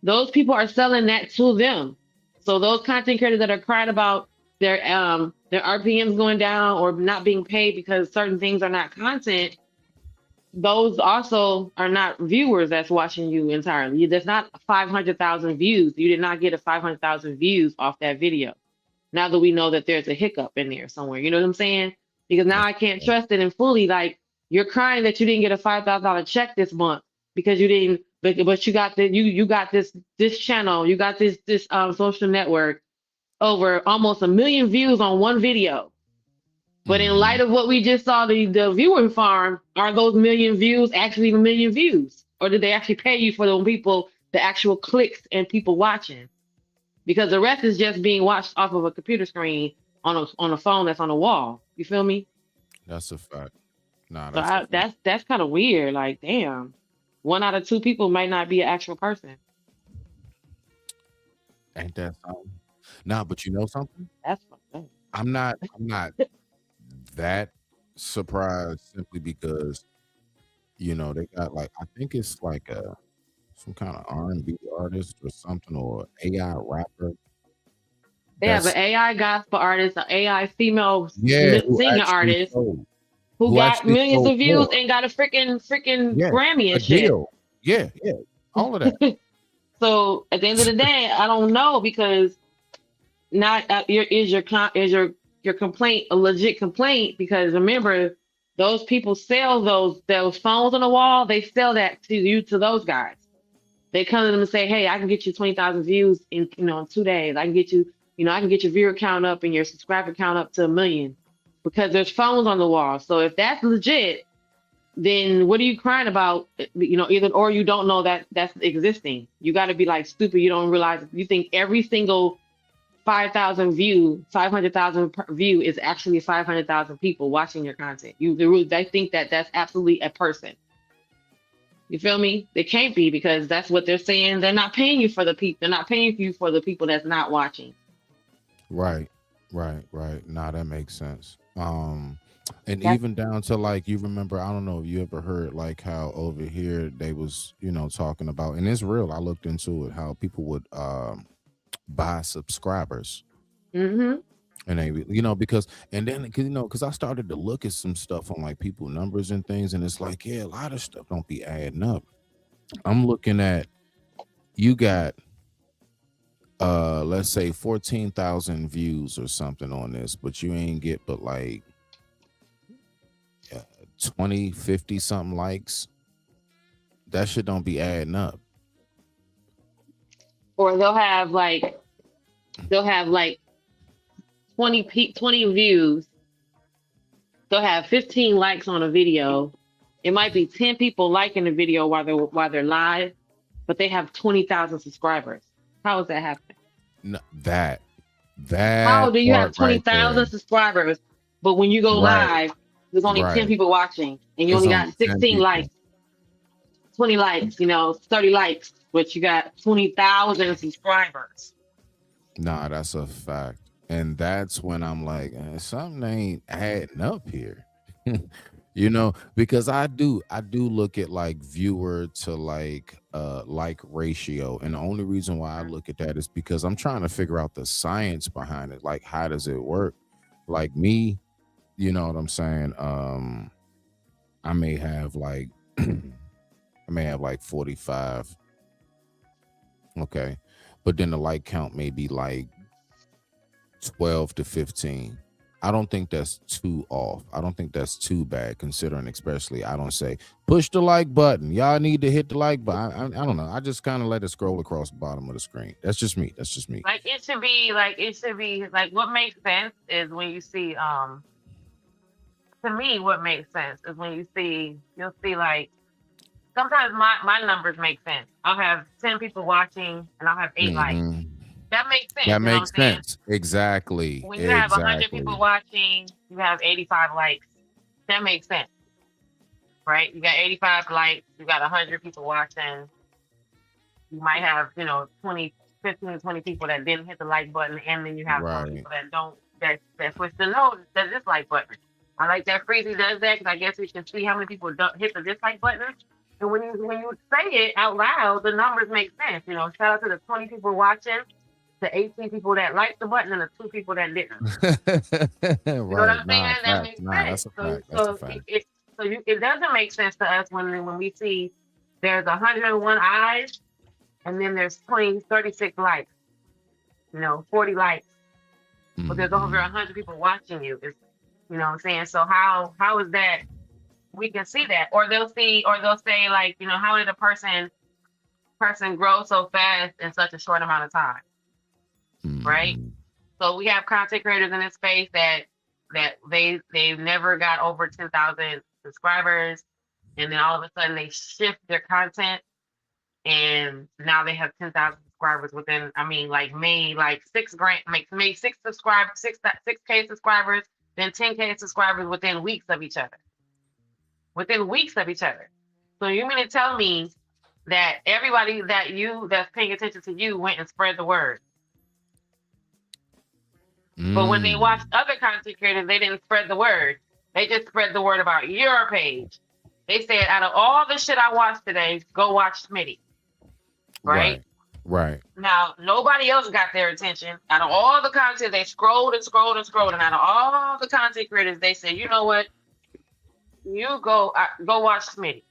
those people are selling that to them. So those content creators that are crying about their RPMs going down or not being paid because certain things are not content, those also are not viewers that's watching you entirely. There's not 500,000 views. You did not get 500,000 views off that video. Now that we know that there's a hiccup in there somewhere, you know what I'm saying? Because now I can't trust it and fully. Like, you're crying that you didn't get a $5,000 check this month because you didn't, but you got you got this channel, you got this social network over almost 1 million views on one video. But in light of what we just saw, the viewing farm, are those 1 million views actually 1 million views? Or did they actually pay you for the people, the actual clicks and people watching? Because the rest is just being watched off of a computer screen on a phone that's on a wall. You feel me? That's a fact. Nah, So that's kind of weird. Like, damn, 1 out of 2 people might not be an actual person. Ain't that something? Nah, but you know something? That's fucked up. I'm not that surprised simply because they got like, I think it's like some kind of R&B artist or something, or AI rapper. They have an AI gospel artist, an AI female who singing actually artist sold- who who got actually millions sold of views more. and got a freaking Yeah, Grammy a and shit. deal. Yeah, all of that. So at the end of the day, I don't know, because not is your complaint a legit complaint? Because remember, those people sell those phones on the wall. They sell that to those guys. They come to them and say, "Hey, I can get you 20,000 views in 2 days. I can get you, I can get your viewer count up and your subscriber count up to 1 million, because there's phones on the wall." So if that's legit, then what are you crying about? Either or you don't know that that's existing. You got to be like stupid. You don't realize, you think every single 5,000 view, 500,000 view is actually 500,000 people watching your content. They think that that's absolutely a person. You feel me? They can't be, because that's what they're saying. They're not paying you for the people. They're not paying you for the people that's not watching. Right. Nah, that makes sense. And even down to, like, you remember, I don't know if you ever heard like how over here they was, talking about, and it's real, I looked into it, how people would buy subscribers. Mm-hmm. And they, because I started to look at some stuff on like people numbers and things, and it's like, yeah, a lot of stuff don't be adding up. I'm looking at, you got let's say 14,000 views or something on this, but you ain't get but like 20, 50 something likes. That shit don't be adding up. Or they'll have like 20 views. They'll have 15 likes on a video. It might be 10 people liking the video while they're live, but they have 20,000 subscribers. How is that happening? No, that How do you have part right 20,000 there. subscribers, but when you go Right. live, there's only 10 Right. people watching and you It's only only got 10 16 people. likes? 20 likes, 30 likes, but you got 20,000 subscribers. Nah, that's a fact. And that's when I'm like, something ain't adding up here. Because I do look at like viewer to like ratio. And the only reason why I look at that is because I'm trying to figure out the science behind it. Like, how does it work? Like me, you know what I'm saying? I may have like 45. Okay. But then the like count may be like 12 to 15. I don't think that's too off. I don't think that's too bad, considering, especially, I don't say push the like button. Y'all need to hit the like button. I don't know. I just kind of let it scroll across the bottom of the screen. That's just me. Like it should be like what makes sense is when you see to me what makes sense is when you'll see like sometimes my numbers make sense. I'll have 10 people watching and I'll have 8 likes. Mhm. That makes sense. That you know what makes I'm saying? sense. Exactly. When you have 100 people watching, you have 85 likes. That makes sense, right? You got 85 likes, you got 100 people watching. You might have, 15 to 20 people that didn't hit the like button, and then you have some Right. people that push the no, the dislike button. I like that Freezy does that because I guess we can see how many people don't hit the dislike button. And when you say it out loud, the numbers make sense. Shout out to the 20 people watching, the 18 people that liked the button, and the 2 people that didn't. You know what Right. I'm saying? Nah, That fact. makes Nah, sense. that's a fact. That's a fact. It doesn't make sense to us when we see there's 101 eyes and then there's 36 likes, 40 likes, but there's over 100 people watching you. You know what I'm saying? So how is that? We can see that, or they'll say like, how did a person grow so fast in such a short amount of time, right? So we have content creators in this space that they've never got over 10,000 subscribers, and then all of a sudden they shift their content, and now they have 10,000 subscribers within. Made like made 6K subscribers, then 10K subscribers within weeks of each other. So you mean to tell me that everybody that's paying attention to you went and spread the word? But when they watched other content creators, they didn't spread the word. They just spread the word about your page. They said, out of all the shit I watched today, go watch Smitty. Right? Right. Now, nobody else got their attention. Out of all the content, they scrolled and scrolled and scrolled. And out of all the content creators, they said, you know what? You go watch Smitty.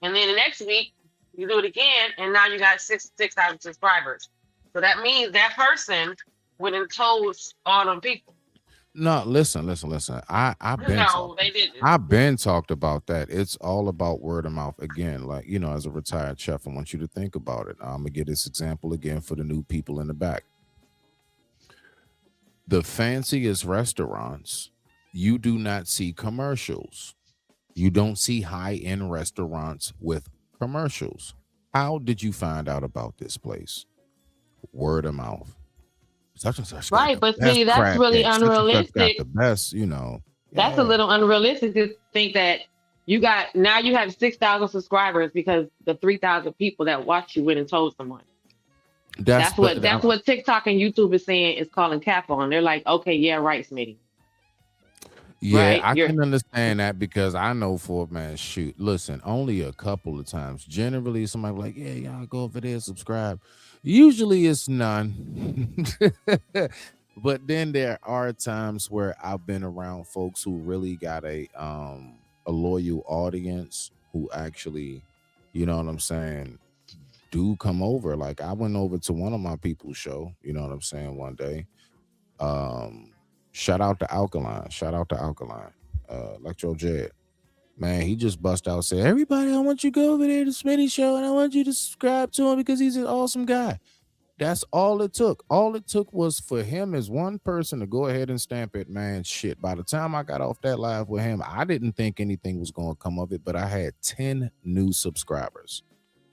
And then the next week, you do it again, and now you got 6,000 subscribers. So that means that person went and told all them people. No, listen. I've been talked about that. It's all about word of mouth. Again, like, as a retired chef, I want you to think about it. I'm gonna give this example again for the new people in the back. The fanciest restaurants, you do not see commercials. You don't see high-end restaurants with commercials. How did you find out about this place? Word of mouth. Such and such. Right, but see, that's really unrealistic. Got the best, That's a little unrealistic to think that you have 6,000 subscribers because the 3,000 people that watch you went and told someone. That's what TikTok and YouTube is saying is calling cap on. They're like, okay, yeah, right, Smitty. Yeah, right? I can understand that because I know listen, only a couple of times. Generally, somebody like, yeah, y'all go over there, subscribe. Usually it's none. But then there are times where I've been around folks who really got a loyal audience who actually, you know what I'm saying, do come over. Like I went over to one of my people's show, you know what I'm saying, one day. Shout out to Alkaline. Electro Jed. Man, he just bust out, said, everybody, I want you to go over there to Smitty show and I want you to subscribe to him because he's an awesome guy. That's all it took. All it took was for him as one person to go ahead and stamp it, man. Shit. By the time I got off that live with him, I didn't think anything was going to come of it, but I had 10 new subscribers.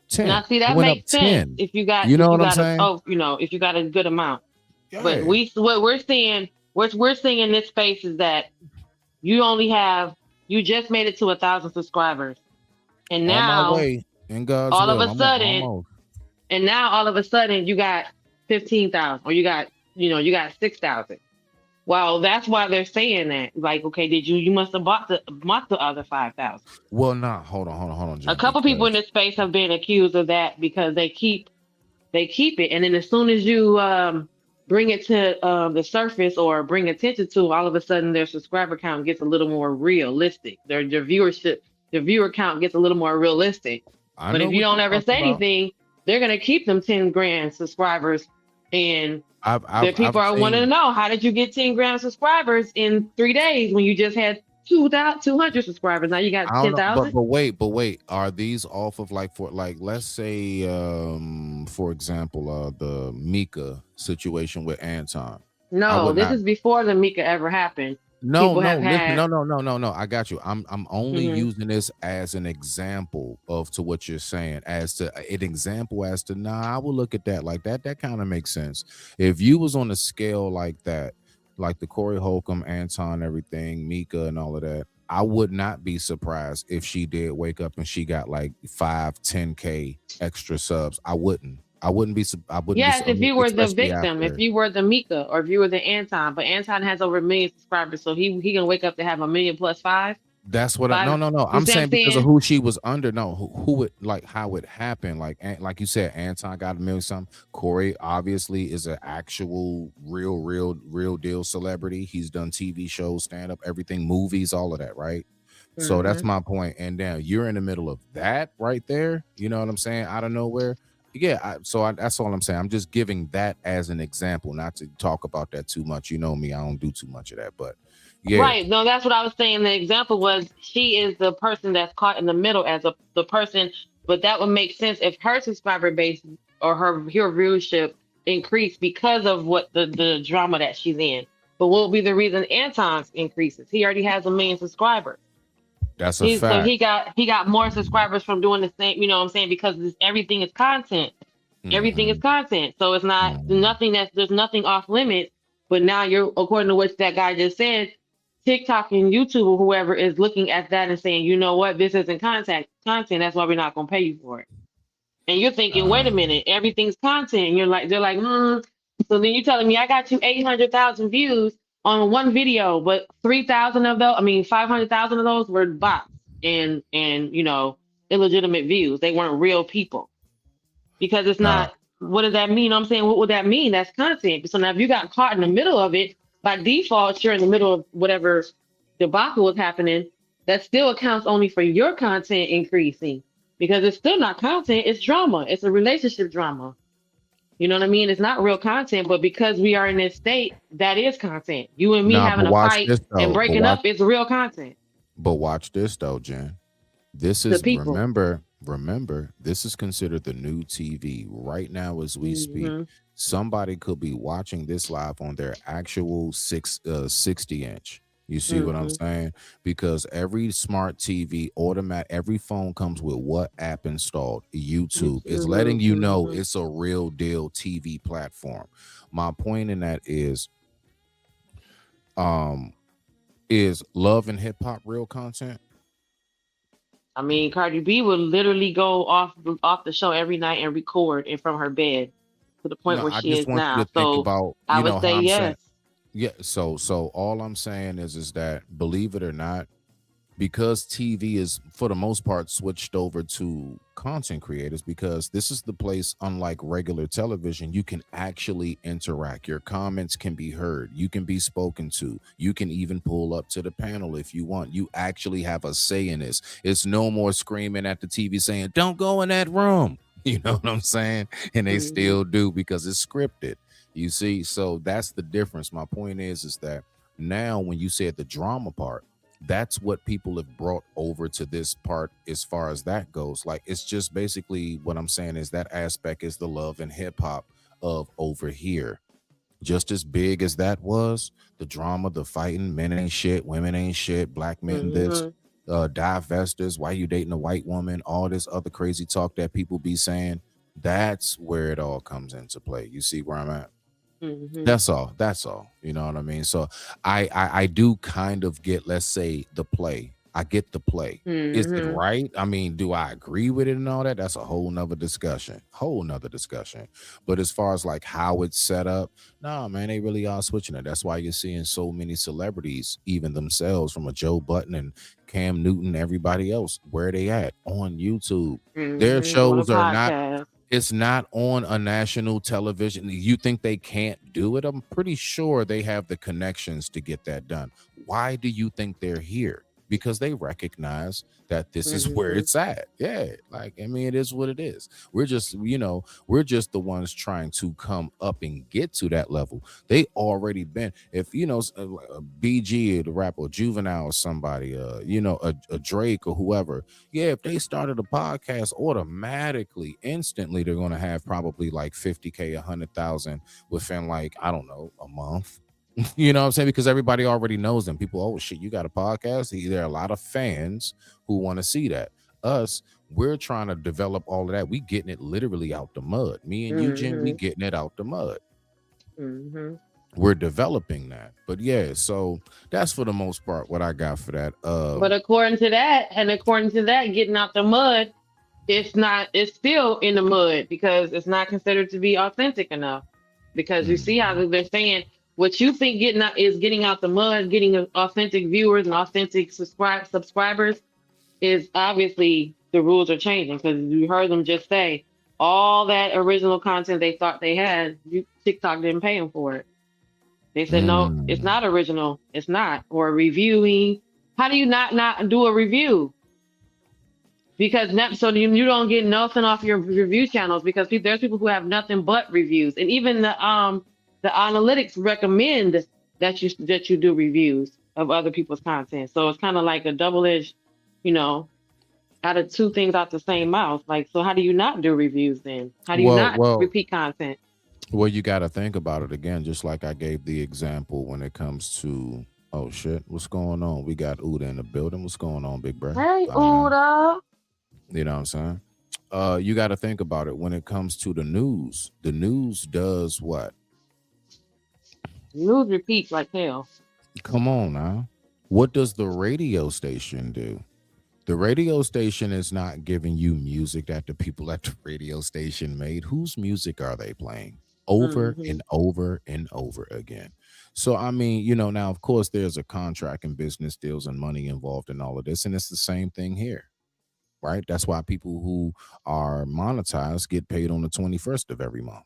10. Now, see, that makes sense if you got, if you got a good amount. Yeah. But what we're seeing in this space is that you just made it to 1,000 subscribers. And On my now way, in God's all of will. a I'm sudden, almost. and now all of a sudden you got 15,000 or you got 6,000. Well, that's why they're saying that. Like, okay, you must have bought the other 5,000. Well, hold on, A Jen, couple people in because this space have been accused of that because they keep it, and then as soon as you bring it to the surface or bring attention to, all of a sudden their subscriber count gets a little more realistic. Their viewer count gets a little more realistic. I But know if you what don't you're ever talking say about. anything, they're gonna keep them 10 grand subscribers, and the I've people are wanting to seen. know, how did you get 10 grand subscribers in 3 days when you just had 200 subscribers? Now you got I don't know, 10,000. but wait, are these off of like, for like, let's say for example, the Mika situation with Anton? I No, would this not. is before the Mika ever happened. No, People have no, listen, had. no. I got you. I'm only Mhm. using this as an example of to what you're saying, as to an example as to I will look at that like that. That kind of makes sense. If you was on a scale like that, like the Corey Holcomb, Anton, everything, Mika, and all of that, I would not be surprised if she did wake up and she got like 5-10K extra subs. I wouldn't. I wouldn't be. I wouldn't be. Yes, if you were the Especially victim, if after. you were the Mika, or if you were the Anton, but Anton has over 1 million subscribers, so he gonna wake up to have 1 million plus five. That's what Five. no. You I'm see what I'm saying because of saying? who she was under. No, who it, like how it happened. Like you said, Anton got 1 million something. Corey obviously is an actual real deal celebrity. He's done TV shows, stand up, everything, movies, all of that, right? So that's Mhm. my point. And now you're in the middle of that right there. You know what I'm saying? Out of nowhere. Yeah. That's all I'm saying. I'm just giving that as an example, not to talk about that too much. You know me, I don't do too much of that, but yeah. Right. No, that's what I was saying. The example was she is the person that's caught in the middle as the person, but that would make sense if her subscriber base or her viewership increased because of what the drama that she's in. But what would be the reason Anton's increases? He already has 1 million subscribers. That's a So fact. he got more subscribers from doing the same, you know what I'm saying? Because everything is content. Everything is Mhm. content. So it's not there's nothing off limits. But now you're, according to what that guy just said, TikTok and YouTube or whoever is looking at that and saying, you know what, this isn't content. That's why we're not gonna pay you for it. And you're thinking, wait a minute, everything's content. And they're like, So then you're telling me I got you 800,000 views on one video, but 3,000 of those, 500,000 of those were bots and illegitimate views. They weren't real people, because it's Nah. not. What does that mean? You know what I'm saying, what would that mean? That's content. So now if you got caught in the middle of it, by default, you're in the middle of whatever debacle was happening. That still accounts only for your content increasing, because it's still not content. It's drama. It's a relationship drama. You know what I mean? It's not real content, but because we are in this state, that is content. You and me Nah, having but a watch fight this and though. breaking up is real content. But watch this though, Jen. This The is people. remember, this is considered the new TV right now as we speak. Mhm. Somebody could be watching this live on their actual 60-inch. You see what I'm Mhm. saying? Because every smart TV, every phone comes with what app installed? YouTube. It's letting you know Mhm. it's a real deal TV platform. My point in that is Love and Hip Hop real content? Cardi B would literally go off the show every night and record it from her bed, to the point No, where I she just is want you now. to think So about, I would how say I'm saying. yes. Yeah, so all I'm saying is that, believe it or not, because TV is for the most part switched over to content creators, because this is the place, unlike regular television, you can actually interact. Your comments can be heard, you can be spoken to, you can even pull up to the panel if you want. You actually have a say in this. It's no more screaming at the TV saying, don't go in that room. You know what I'm saying? And they still do, because it's scripted. You see, so that's the difference. My point is that now, when you said the drama part, that's what people have brought over to this part as far as that goes. Like, it's just basically what I'm saying is that aspect is the love and hip hop of over here. Just as big as that was, the drama, the fighting, men ain't shit, women ain't shit, black men this, divestors, why you dating a white woman, all this other crazy talk that people be saying. That's where it all comes into play. You see where I'm at? That's all. You know what I mean? So I do kind of get, let's say, the play. I get the play. Is it Mhm. right? I mean, do I agree with it and all that? That's a whole nother discussion. But as far as like how it's set up, nah, man, they really are switching it. That's why you're seeing so many celebrities, even themselves, from a Joe Button and Cam Newton, everybody else, where they at? On YouTube. Their On a shows are not, podcast. it's not on a national television. You think they can't do it? I'm pretty sure they have the connections to get that done. Why do you think they're here? Because they recognize that this is where Mhm. it's at. Yeah, like I mean, it is what it is. We're just, we're just the ones trying to come up and get to that level. They already been. If BG, the rapper, Juvenile, or somebody, a Drake or whoever, yeah, if they started a podcast, automatically, instantly, they're gonna have probably like 50K, 100,000 within like, I don't know, a month. You know what I'm saying? Because everybody already knows them. People, oh shit, you got a podcast? There are a lot of fans who want to see that. Us, we're trying to develop all of that. We getting it literally out the mud. Me and you, Jim, we Mhm. getting it out the mud. Mhm. We're developing that. But yeah, so that's for the most part what I got for that. But according to that, getting out the mud, it's still in the mud because it's not considered to be authentic enough. Because you see how they're saying what you think getting out the mud, getting authentic viewers and authentic subscribers is obviously the rules are changing because you heard them just say all that original content they thought they had, TikTok didn't pay them for it. They said no, it's not original. It's not. Or reviewing. How do you not do a review? Because so you don't get nothing off your review channels because there's people who have nothing but reviews, and even the analytics recommend that you do reviews of other people's content. So it's kind of like a double-edged, out of two things out the same mouth. Like, so how do you not do reviews then? How do you not well, repeat content? well, you got to think about it again, just like I gave the example when it comes to, oh shit, what's going on? We got Uda in the building. What's going on, big bro? Hey, Uda. You know what I'm saying? You got to think about it when it comes to the news. The news does what? News repeats like hell. Come on now. What does the radio station do? The radio station is not giving you music that the people at the radio station made. Whose music are they playing? Over and over and over again. So, I mean, now, of course, there's a contract and business deals and money involved in all of this. And it's the same thing here, right? That's why people who are monetized get paid on the 21st of every month,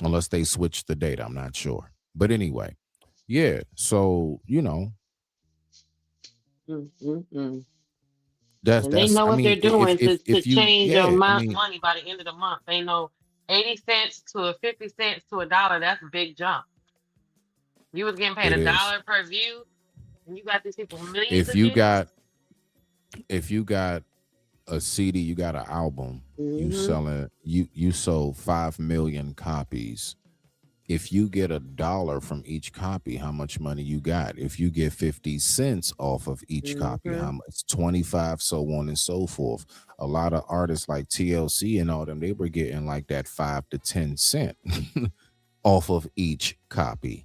unless they switch the date. I'm not sure. But anyway, yeah. So, And they know I what mean, they're doing to if you, change your yeah, I amount of mean, money by the end of the month. They know 80 cents to 50 cents to $1. That's a big jump. You was getting paid it is. $1 per view, and you got these people millions If of you views. got a CD, you got an album, you sold 5 million copies. If you get $1 from each copy, how much money you got? If you get 50 cents off of each copy, how much? 25, so on and so forth. A lot of artists like TLC and all them, they were getting like that 5 to 10 cent off of each copy.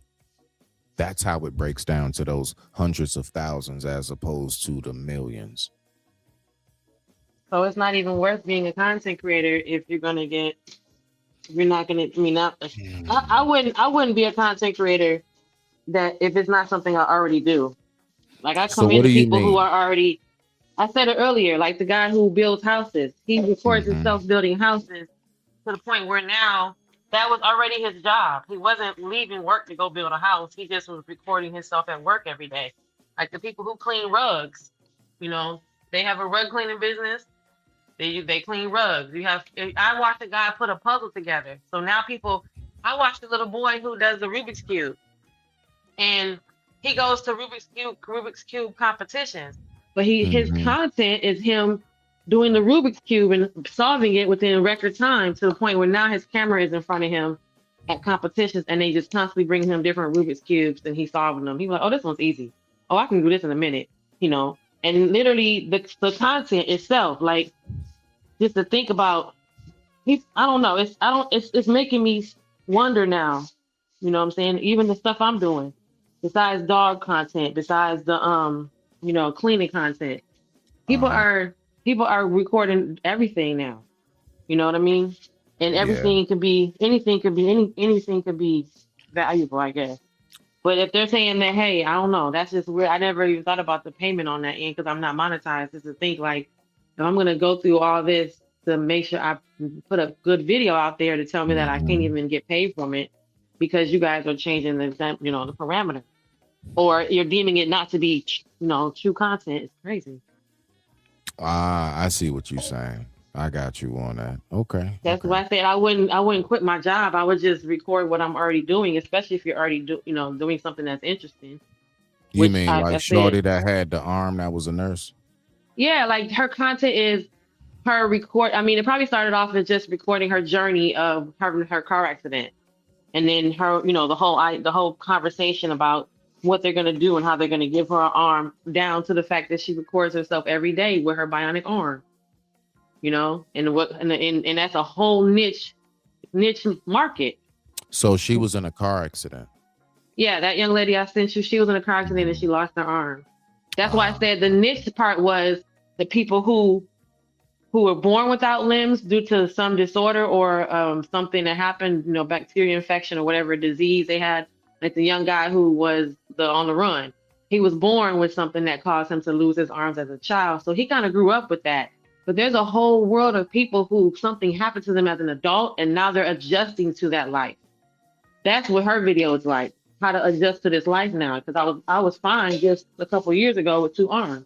That's how it breaks down to those hundreds of thousands as opposed to the millions. So it's not even worth being a content creator if you're gonna get. You're not gonna. I mean, I wouldn't be a content creator that if it's not something I already do. Like I So what commend do you people who mean? are already. I said it earlier, like the guy who builds houses. He records himself building houses to the point where now that was already his job. He wasn't leaving work to go build a house. He just was recording himself at work every day. Like the people who clean rugs, they have a rug cleaning business. They clean rugs. I watched a guy put a puzzle together. So now I watched a little boy who does the Rubik's Cube. And he goes to Rubik's Cube competitions. But his content is him doing the Rubik's Cube and solving it within record time to the point where now his camera is in front of him at competitions and they just constantly bring him different Rubik's Cubes and he's solving them. He's like, oh, this one's easy. Oh, I can do this in a minute, And literally the content itself, like just to think about, I don't know. It's making me wonder now. You know what I'm saying? Even the stuff I'm doing, besides dog content, besides the cleaning content. People are recording everything now. You know what I mean? And Yeah. anything could be valuable, I guess. But if they're saying that, hey, I don't know, that's just weird. I never even thought about the payment on that end because I'm not monetized. Just to think like, if I'm gonna go through all this to make sure I put a good video out there to tell me that I can't even get paid from it because you guys are changing the parameter, or you're deeming it not to be true content. It's crazy. I see what you're saying. I got you on that. Okay. That's why I said I wouldn't quit my job. I would just record what I'm already doing, especially if you're already doing something that's interesting. You Which, mean like like I Shorty said, that had the arm that was a nurse? yeah, like her content is her record. I mean, it probably started off as just recording her journey of her car accident, and then her, the whole conversation about what they're gonna do and how they're gonna give her an arm, down to the fact that she records herself every day with her bionic arm. And that's a whole niche market. So she was in a car accident. Yeah, that young lady I sent you, she was in a car accident and she lost her arm. That's why I said the niche part was the people who were born without limbs due to some disorder or something that happened, bacteria infection or whatever disease they had. Like the young guy who was on the run. He was born with something that caused him to lose his arms as a child. So he kind of grew up with that. But there's a whole world of people who something happened to them as an adult and now they're adjusting to that life. That's what her video is like, how to adjust to this life now. Because I was fine just a couple years ago with 2 arms.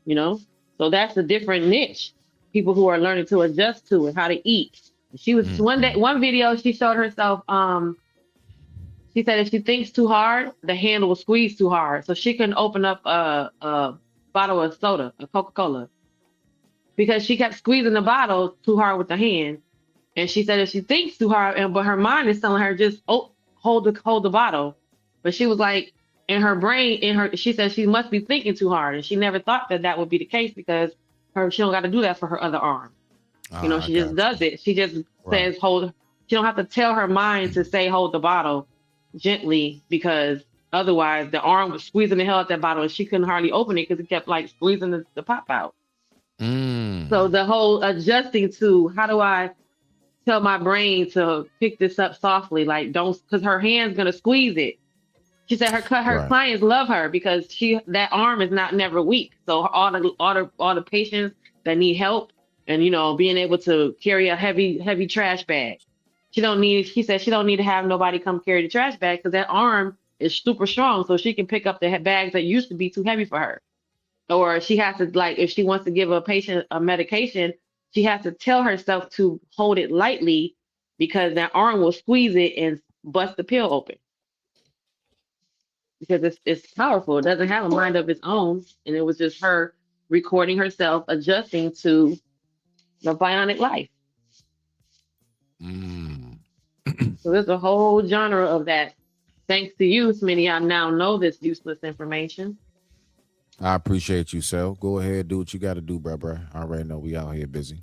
So that's a different niche. People who are learning to adjust to it, how to eat. She was one video she showed herself. She said if she thinks too hard, the handle will squeeze too hard. So she couldn't open up a bottle of soda, a Coca-Cola, because she kept squeezing the bottle too hard with the hand. And she said if she thinks too hard, but her mind is telling her just hold the bottle. But she was like, in her brain, she said she must be thinking too hard, and she never thought that would be the case because she don't got to do that for her other arm. She just does it. She just says hold. She don't have to tell her mind to say hold the bottle gently, because otherwise the arm was squeezing the hell out that bottle and she couldn't hardly open it because it kept like squeezing the pop out. So the whole adjusting to, how do I tell my brain to pick this up softly, like don't, because her hand's gonna squeeze it. She said her clients love her because that arm is never weak. So all the patients that need help and being able to carry a heavy trash bag, she said she don't need to have nobody come carry the trash bag because that arm is super strong, so she can pick up the bags that used to be too heavy for her. Or she has to, like, if she wants to give a patient a medication, she has to tell herself to hold it lightly because that arm will squeeze it and bust the pill open. Because it's powerful. It doesn't have a mind of its own. And it was just her recording herself, adjusting to the bionic life. So there's a whole genre of that. Thanks to you, Smitty, I now know this useless information. I appreciate you, Sel. Go ahead, do what you got to do, bruh. I already know we out here busy.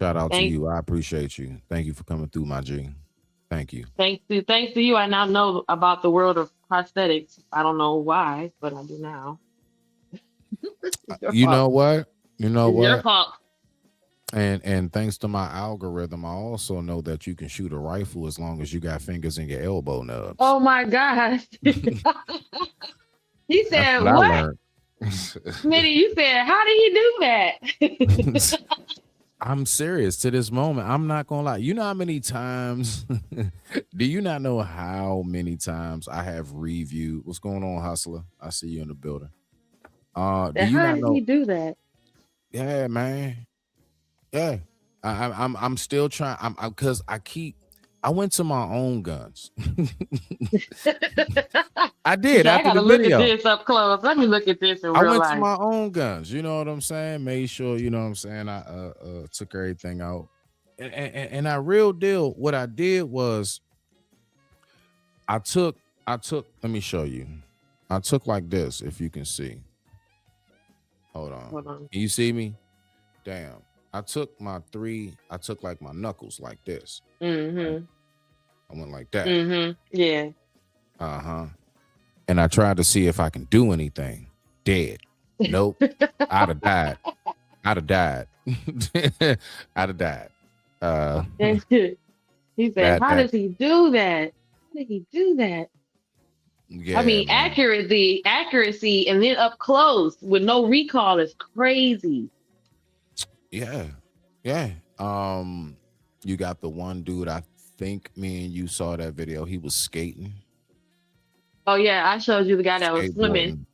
Shout out to you. I appreciate you. Thank you for coming through, my G. Thank you. Thanks to you, I now know about the world of prosthetics. I don't know why, but I do now. You know what? Your fault. And thanks to my algorithm, I also know that you can shoot a rifle as long as you got fingers in your elbow nubs. Oh my gosh. He said, what? Smitty, you said, how did he do that? I'm serious to this moment. I'm not gonna lie. You know how many times do you not know how many times I have reviewed? What's going on, Hustler? I see you in the building. How did he do that? Yeah, man. Yeah. I'm still trying. Because I went to my own guns. I did. I gotta look at this up close. Let me look at this in real life. I went to my own guns. You know what I'm saying? Made sure, you know what I'm saying, I took everything out. And I real deal, what I did was I took, let me show you. I took like this, if you can see. Hold on. Can you see me? Damn. I took like my knuckles like this. Mm-hmm. I went like that. Mm-hmm. Yeah. Uh-huh. And I tried to see if I can do anything. dead. Nope. I'd have died. I'd have died. I'd have died. He said, "How does he do that? How did he do that?" Yeah, I mean, man. accuracy, and then up close with no recall is crazy. Yeah. You got the one dude. I think me and you saw that video. He was skating. Oh yeah, I showed you the guy that was swimming.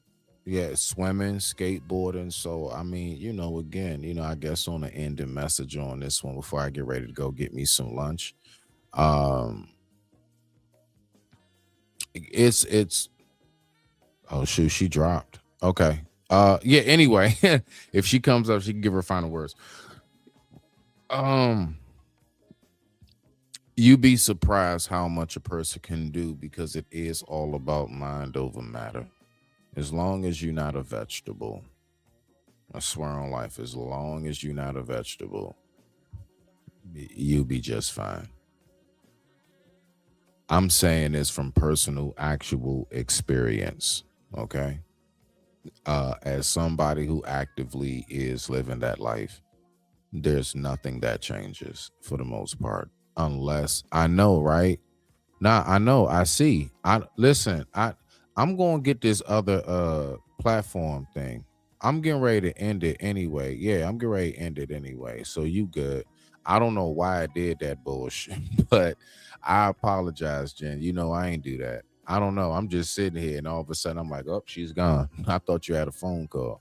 Yeah, swimming, skateboarding. So I mean, again, I guess on the ending message on this one before I get ready to go get me some lunch. It's oh shoot, she dropped. Okay. Yeah, anyway, if she comes up, she can give her final words. You'd be surprised how much a person can do because it is all about mind over matter. As long as you're not a vegetable, I swear on life, as long as you're not a vegetable, you'll be just fine. I'm saying this from personal, actual experience, okay? As somebody who actively is living that life, there's nothing that changes for the most part, unless I know, right? Nah, I know, I see. I'm going to get this other platform thing. I'm getting ready to end it anyway. Yeah, I'm getting ready to end it anyway. So you good. I don't know why I did that bullshit, but I apologize, Jen. I ain't do that. I don't know. I'm just sitting here and all of a sudden I'm like, oh, she's gone. I thought you had a phone call.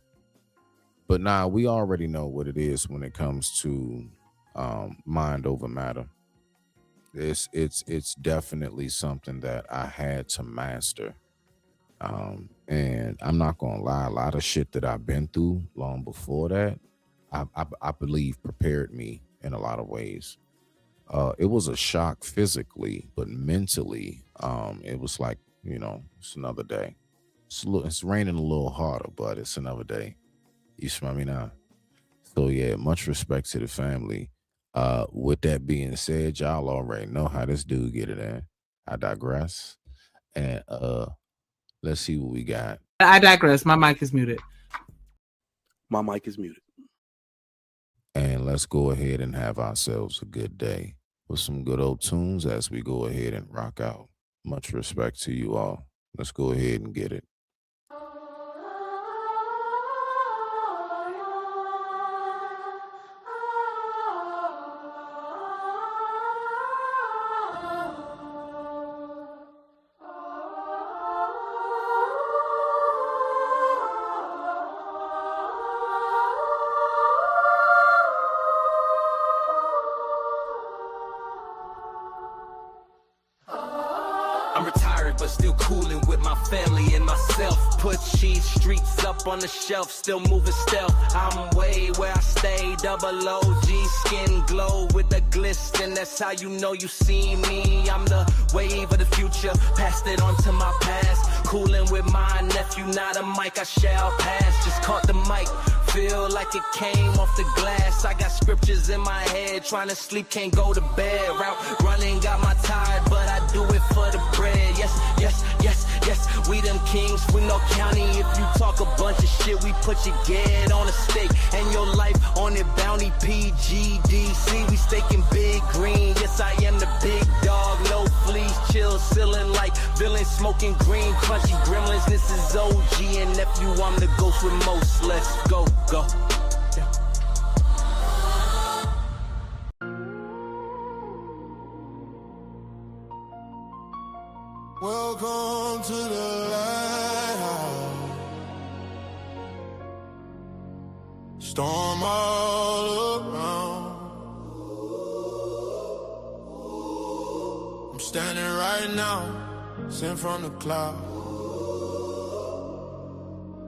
But nah, we already know what it is when it comes to mind over matter. It's definitely something that I had to master. And I'm not gonna lie, a lot of shit that I've been through long before that, I believe prepared me in a lot of ways. It was a shock physically, but mentally, it was like, it's another day. It's raining a little harder, but it's another day. You smell me now? So yeah, much respect to the family. With that being said, y'all already know how this dude get it in. I digress. And let's see what we got. I digress. My mic is muted. My mic is muted. And let's go ahead and have ourselves a good day with some good old tunes as we go ahead and rock out. Much respect to you all. Let's go ahead and get it. I'm retired, but still coolin' with my family and myself. Put cheese streets up on the shelf, still moving stealth. I'm way where I stay, double OG, skin glow with the glisten. That's how you know you see me. I'm the wave of the future, passed it on to my past. Coolin' with my nephew, not a mic I shall pass. Just caught the mic, feel like it came off the glass. I got scriptures in my head, trying to sleep, can't go to bed. Route running, got my tide, but I do it for the bread. Yes, yes, yes, yes, we them kings, we no county. If you talk a bunch of shit, we put your get on a stake and your life on it. Bounty PGDC, we staking big green. Yes, I am the big dog, no fleas, chill, ceiling like villain, smoking green, crunchy gremlins. This is OG and nephew, I'm the ghost with most. Let's go, go. Welcome to the lighthouse. Storm all around. I'm standing right now, sent from the cloud.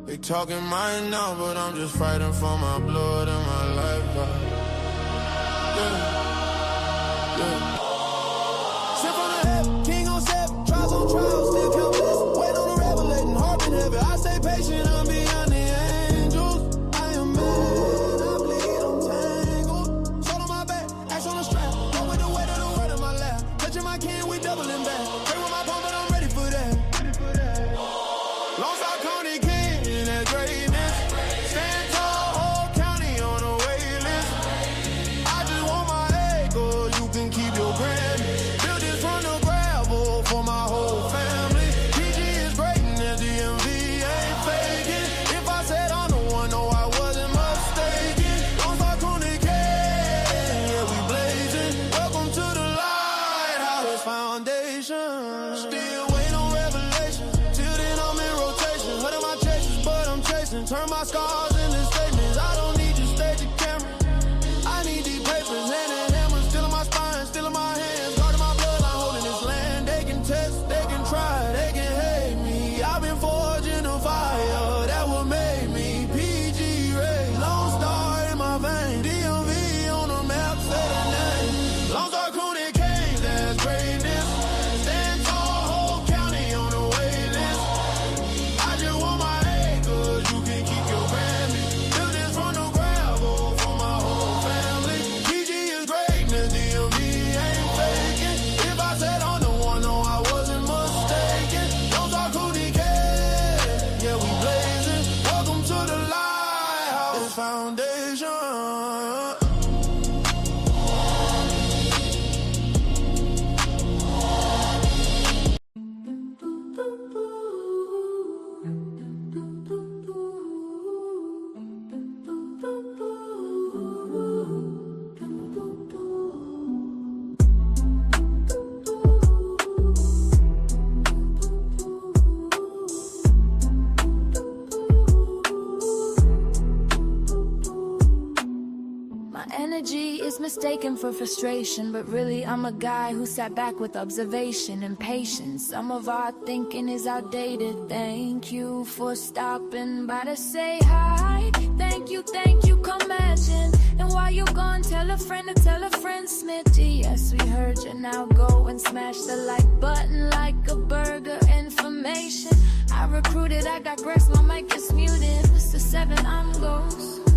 They talking mine now, but I'm just fighting for my blood and my life. Yeah, yeah. Sent from the heaven, king on seven, trials on trials, still count blessings. Wait on the revelating, heart in heaven. I stay patient, I'm beyond the angels. I am mad, I bleed, I'm tangled. Soul on my back, axe on the strap. Go with the weight of the word in my lap. Touching my kin, we doubling back. Pray with my palm, but I'm ready for that. Lost our Coney King in that grave. motivation. Energy is mistaken for frustration, but really I'm a guy who sat back with observation and patience. Some of our thinking is outdated. Thank you for stopping by to say hi. Thank you, come imagine. And while you're gone, tell a friend to tell a friend, Smitty. Yes, we heard you, now go and smash the like button like a burger. Information I recruited, I got Grex, my mic is muted. Mr. 7, I'm Ghost.